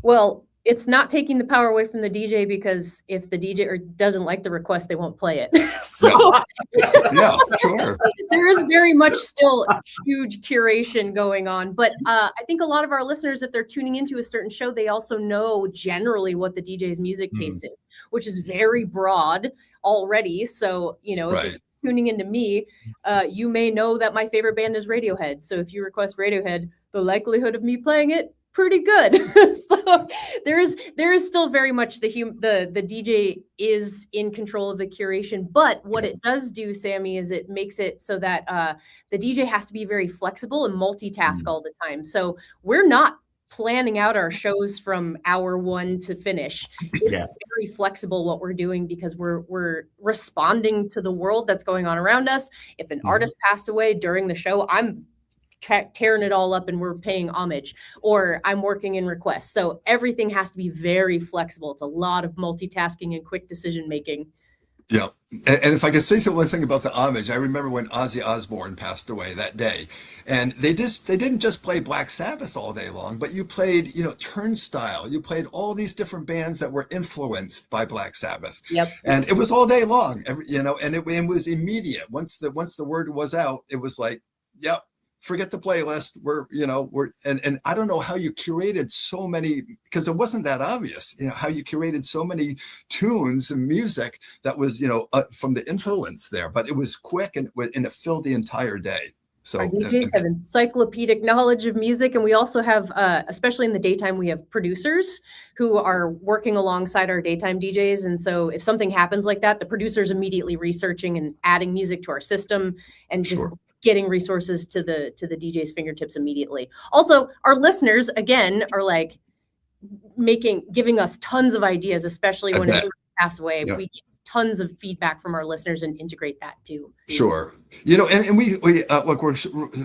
Well, it's not taking the power away from the DJ, because if the DJ doesn't like the request, they won't play it. So yeah, sure. There is very much still huge curation going on. But I think a lot of our listeners, if they're tuning into a certain show, they also know generally what the DJ's music taste is, which is very broad already. So, if you're tuning into me, you may know that my favorite band is Radiohead. So if you request Radiohead, the likelihood of me playing it, pretty good. So there is still very much the DJ is in control of the curation. But what it does do, Sammy, is it makes it so that the DJ has to be very flexible and multitask all the time. So we're not planning out our shows from hour one to finish. It's very flexible what we're doing, because we're responding to the world that's going on around us. If an artist passed away during the show, I'm tearing it all up and we're paying homage, or I'm working in requests. So everything has to be very flexible. It's a lot of multitasking and quick decision making. Yeah. And if I could say one thing about the homage, I remember when Ozzy Osbourne passed away that day, and they didn't just play Black Sabbath all day long, but you played, Turnstile, you played all these different bands that were influenced by Black Sabbath. Yep. And it was all day long, and it was immediate. Once the word was out, it was like, yep. Forget the playlist. And I don't know how you curated so many, because it wasn't that obvious, how you curated so many tunes and music that was, from the influence there, but it was quick and it filled the entire day. So our DJs have encyclopedic knowledge of music. And we also have, especially in the daytime, we have producers who are working alongside our daytime DJs. And so if something happens like that, the producer's immediately researching and adding music to our system and just getting resources to the DJ's fingertips immediately. Also, our listeners, again, are like giving us tons of ideas, especially when it passed away. Yeah. We get tons of feedback from our listeners and integrate that too. Sure. And we look, we're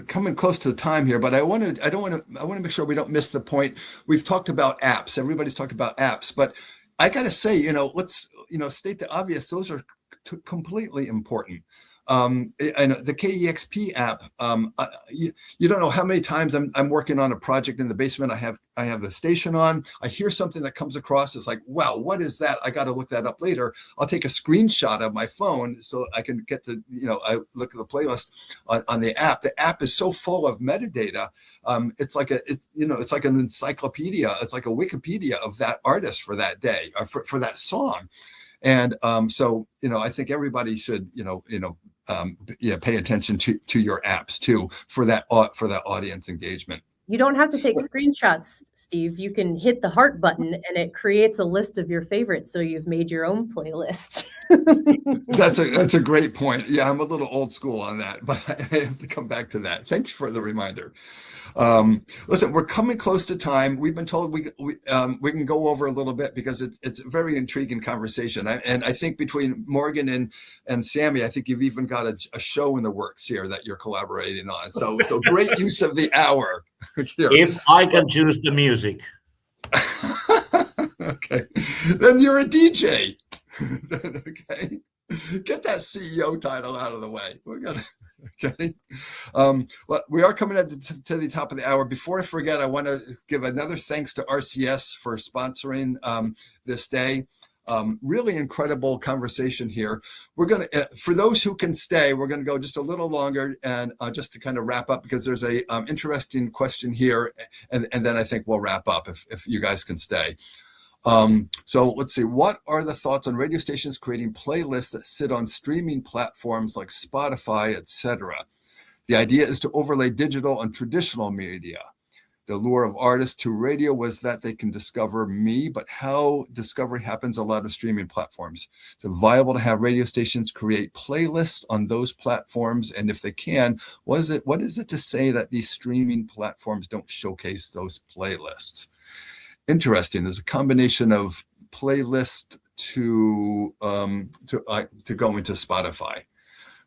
coming close to the time here, but I want to make sure we don't miss the point. We've talked about apps. Everybody's talked about apps, but I got to say, let's, state the obvious. Those are completely important. And the KEXP app, you don't know how many times I'm working on a project in the basement. I have the station on. I hear something that comes across. It's like, wow, what is that? I got to look that up later. I'll take a screenshot of my phone so I can get I look at the playlist on the app. The app is so full of metadata. It's like an encyclopedia. It's like a Wikipedia of that artist for that day, or for that song. And so, I think everybody should, pay attention to your apps too for that audience engagement. You don't have to take screenshots, Steve. You can hit the heart button and it creates a list of your favorites. So you've made your own playlist. That's a great point. Yeah, I'm a little old school on that, but I have to come back to that. Thank you for the reminder. Listen, we're coming close to time. We've been told we can go over a little bit because it's a very intriguing conversation. And I think between Morgan and Sammy, I think you've even got a show in the works here that you're collaborating on. So great use of the hour here. If I can choose the music. Okay, then you're a DJ. Okay, get that CEO title out of the way. We're gonna. Okay. Well, we are coming to the top of the hour. Before I forget, I want to give another thanks to RCS for sponsoring this day. Really incredible conversation here. We're going to, for those who can stay, we're going to go just a little longer and just to kind of wrap up because there's a interesting question here. And then I think we'll wrap up if you guys can stay. So let's see, what are the thoughts on radio stations creating playlists that sit on streaming platforms like Spotify, etc.? The idea is to overlay digital on traditional media. The lure of artists to radio was that they can discover me, but how discovery happens on a lot of streaming platforms. Is it viable to have radio stations create playlists on those platforms? And if they can, what is it to say that these streaming platforms don't showcase those playlists? Interesting. There's a combination of playlist to go into Spotify.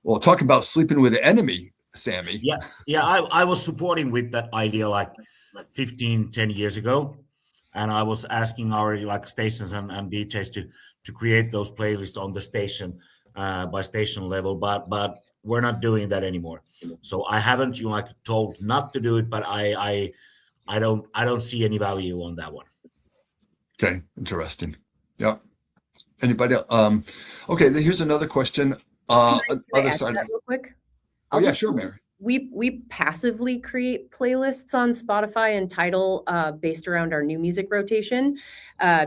Well, talking about sleeping with the enemy, Sammy. Yeah. I was supporting with that idea like 10 years ago, and I was asking our stations and DJs to create those playlists on the station by station level, but we're not doing that anymore. So I haven't told not to do it, but I don't see any value on that one. Okay, interesting. Yeah. Anybody else? Okay, here's another question. Other side. Real quick. Oh yeah, sure, Mary. We passively create playlists on Spotify and Tidal based around our new music rotation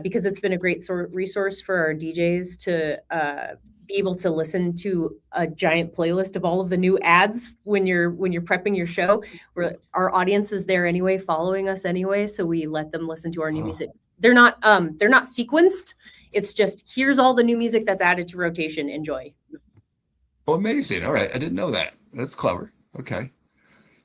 because it's been a great resource for our DJs to be able to listen to a giant playlist of all of the new ads when you're prepping your show. Our audience is there anyway, following us anyway, so we let them listen to our new music. They're not sequenced. It's just here's all the new music that's added to rotation. Enjoy. Oh, amazing! All right, I didn't know that. That's clever. Okay.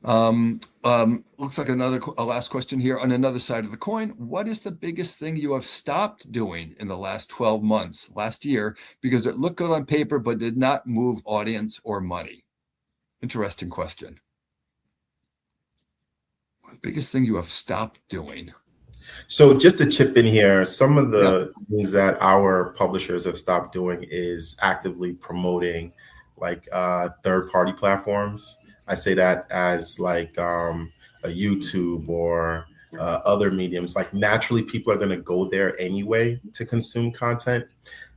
Looks like a last question here on another side of the coin. What is the biggest thing you have stopped doing in the last 12 months, last year, because it looked good on paper but did not move audience or money? Interesting question. What the biggest thing you have stopped doing? So just to chip in here, some of the things that our publishers have stopped doing is actively promoting third-party platforms. I say that as a YouTube or other mediums. Naturally, people are going to go there anyway to consume content.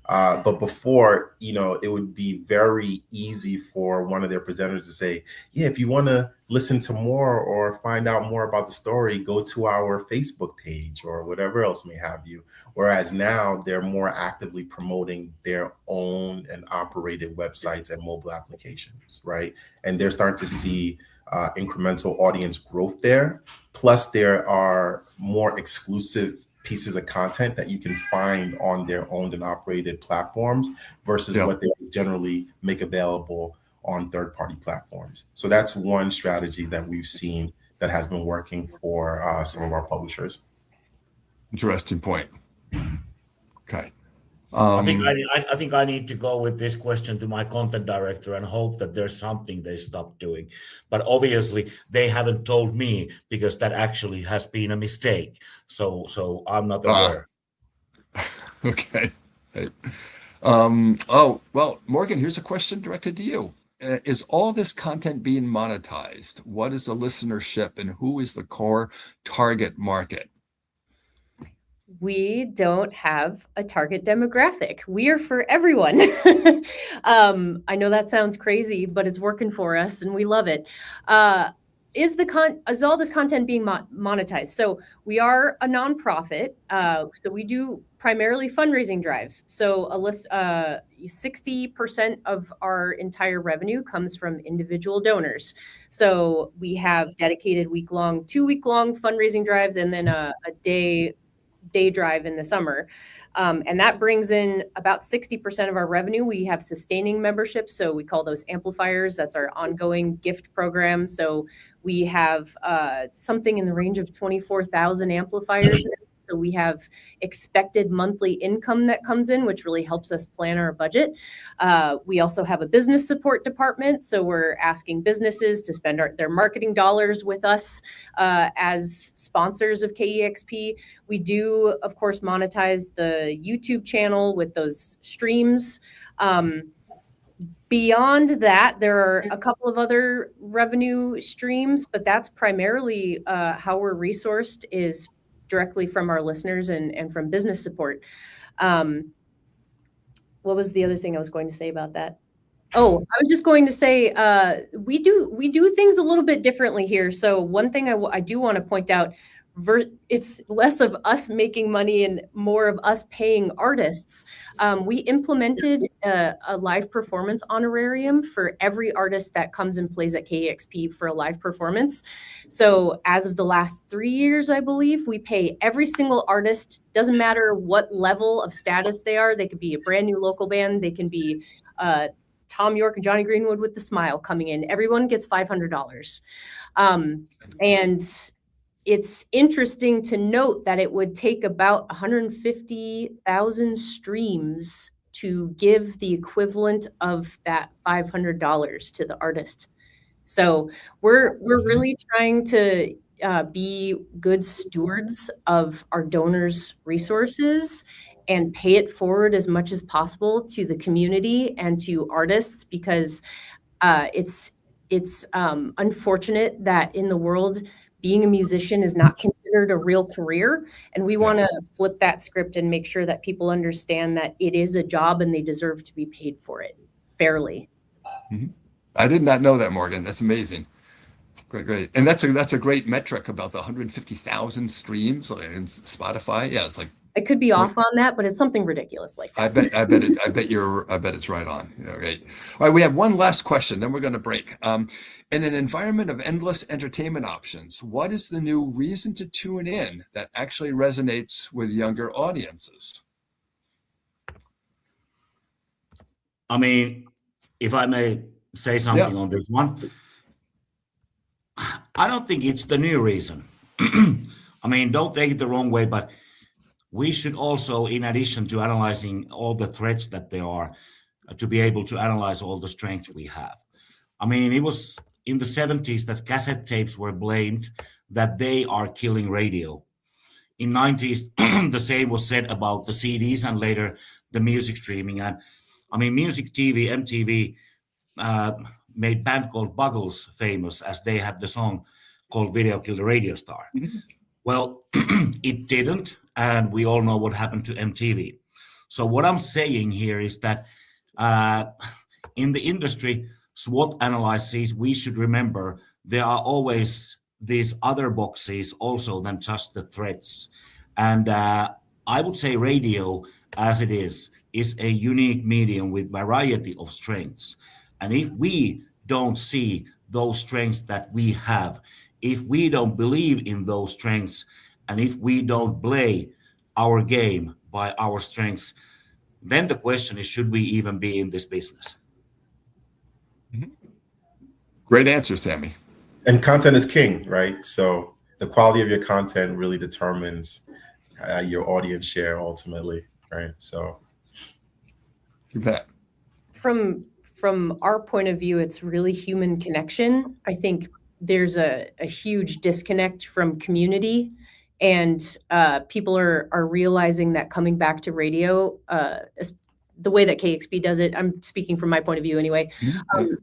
But before, it would be very easy for one of their presenters to say, yeah, if you want to listen to more or find out more about the story, go to our Facebook page or whatever else may have you. Whereas now they're more actively promoting their own and operated websites and mobile applications, right? And they're starting to see incremental audience growth there. Plus, there are more exclusive pieces of content that you can find on their owned and operated platforms versus what they generally make available on third-party platforms. So that's one strategy that we've seen that has been working for some of our publishers. Interesting point. Okay. I think I need to go with this question to my content director and hope that there's something they stopped doing. But obviously they haven't told me because that actually has been a mistake. So I'm not aware. Okay. Right. Oh, well, Morgan, here's a question directed to you. Is all this content being monetized? What is the listenership and who is the core target market? We don't have a target demographic. We are for everyone. I know that sounds crazy, but it's working for us and we love it. Is all this content being monetized? So we are a nonprofit. So we do primarily fundraising drives. So 60% of our entire revenue comes from individual donors. So we have dedicated 2-week-long fundraising drives, and then a day drive in the summer. And that brings in about 60% of our revenue. We have sustaining memberships, so we call those amplifiers. That's our ongoing gift program. So we have something in the range of 24,000 amplifiers. So we have expected monthly income that comes in, which really helps us plan our budget. We also have a business support department. So we're asking businesses to spend their marketing dollars with us as sponsors of KEXP. We do, of course, monetize the YouTube channel with those streams. Beyond that, there are a couple of other revenue streams, but that's primarily how we're resourced, is directly from our listeners and from business support. What was the other thing I was going to say about that? Oh, I was just going to say we do things a little bit differently here. So one thing I do want to point out, it's less of us making money and more of us paying artists. We implemented a live performance honorarium for every artist that comes and plays at KEXP for a live performance. So as of the last 3 years, I believe, we pay every single artist, doesn't matter what level of status they are. They could be a brand new local band. They can be Tom York and Johnny Greenwood with the Smile coming in. Everyone gets $500. And it's interesting to note that it would take about 150,000 streams to give the equivalent of that $500 to the artist. So we're really trying to be good stewards of our donors' resources and pay it forward as much as possible to the community and to artists, because it's unfortunate that in the world, being a musician is not considered a real career. And we want to flip that script and make sure that people understand that it is a job and they deserve to be paid for it fairly. Mm-hmm. I did not know that, Morgan. That's amazing. Great. And that's a great metric about the 150,000 streams in Spotify. Yeah, it's like, I could be off on that, but it's something ridiculous like that. I bet it's right on. Right. All right. We have one last question, then we're going to break. In an environment of endless entertainment options, what is the new reason to tune in that actually resonates with younger audiences? I mean, if I may say something on this one, I don't think it's the new reason. I mean, don't take it the wrong way, but we should also, in addition to analyzing all the threats that there are, to be able to analyze all the strengths we have. I mean, it was in the 70s that cassette tapes were blamed that they are killing radio. In 90s, the same was said about the CDs and later the music streaming. And I mean, music TV, MTV made a band called Buggles famous, as they had the song called Video Killed the Radio Star. Mm-hmm. Well, it didn't. And we all know what happened to MTV. So what I'm saying here is that in the industry, SWOT analyses, we should remember there are always these other boxes also than just the threats. And I would say radio, as it is a unique medium with variety of strengths. And if we don't see those strengths that we have, if we don't believe in those strengths, and if we don't play our game by our strengths, then the question is, should we even be in this business? Mm-hmm. Great answer, Sammy. And content is king, right? So the quality of your content really determines your audience share ultimately, right? So you bet. From our point of view, it's really human connection. I think there's a huge disconnect from community. And people are realizing that coming back to radio, the way that KEXP does it, I'm speaking from my point of view anyway,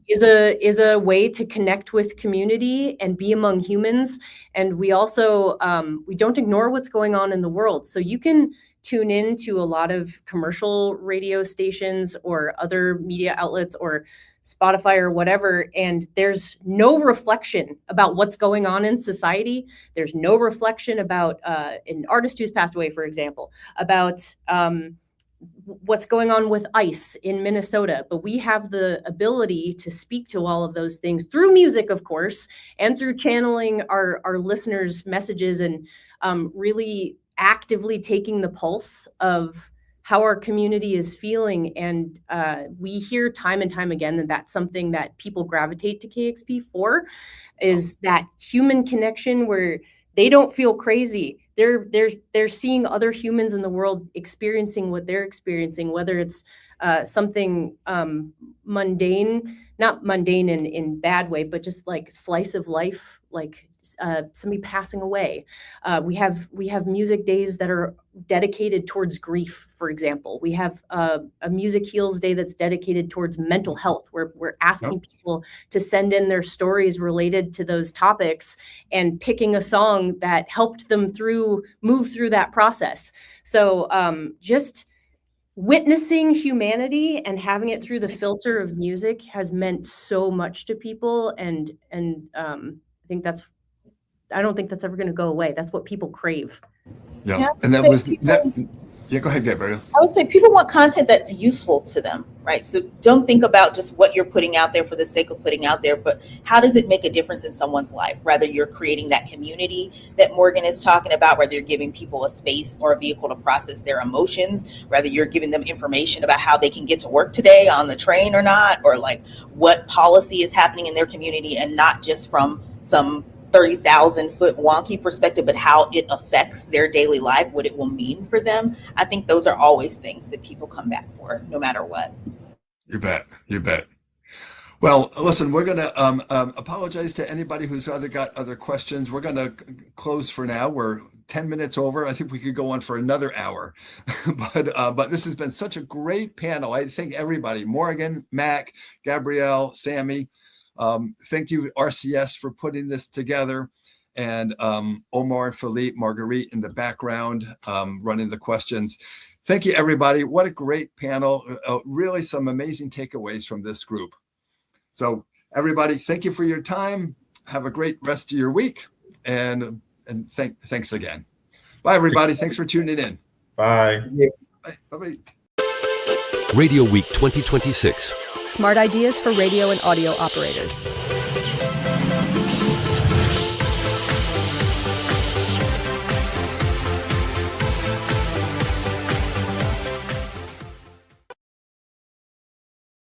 is a way to connect with community and be among humans. And we also, we don't ignore what's going on in the world. So you can tune in to a lot of commercial radio stations or other media outlets or Spotify or whatever, and there's no reflection about what's going on in society. There's no reflection about an artist who's passed away, for example, about what's going on with ICE in Minnesota. But we have the ability to speak to all of those things through music, of course, and through channeling our listeners' messages and really actively taking the pulse of how our community is feeling. And we hear time and time again that that's something that people gravitate to KEXP for, is that human connection where they don't feel crazy. They're seeing other humans in the world experiencing what they're experiencing, whether it's something mundane, not mundane in bad way, but just like slice of life, like somebody passing away. We have music days that are dedicated towards grief, for example. We have a Music Heals Day that's dedicated towards mental health, where we're asking people to send in their stories related to those topics and picking a song that helped them move through that process. So just witnessing humanity and having it through the filter of music has meant so much to people. And I don't think that's ever going to go away. That's what people crave. Yeah. And that was that. Yeah, go ahead, Gabrielle. I would say people want content that's useful to them, right? So don't think about just what you're putting out there for the sake of putting out there, but how does it make a difference in someone's life? Rather you're creating that community that Morgan is talking about, whether you're giving people a space or a vehicle to process their emotions, whether you're giving them information about how they can get to work today on the train or not, or like what policy is happening in their community, and not just from some 30,000 foot wonky perspective, but how it affects their daily life, what it will mean for them. I think those are always things that people come back for, no matter what. You bet. Well, listen, we're going to apologize to anybody who's got other questions. We're going to close for now. We're 10 minutes over. I think we could go on for another hour, but this has been such a great panel. I think everybody, Morgan, Mac, Gabrielle, Sammy, thank you, RCS, for putting this together, and Omar, Philippe, Marguerite in the background running the questions. Thank you, everybody. What a great panel. Really some amazing takeaways from this group. So everybody, thank you for your time. Have a great rest of your week, and thanks again. Bye, everybody. Thanks for tuning in. Bye. Bye-bye. Radio Week 2026. Smart ideas for radio and audio operators.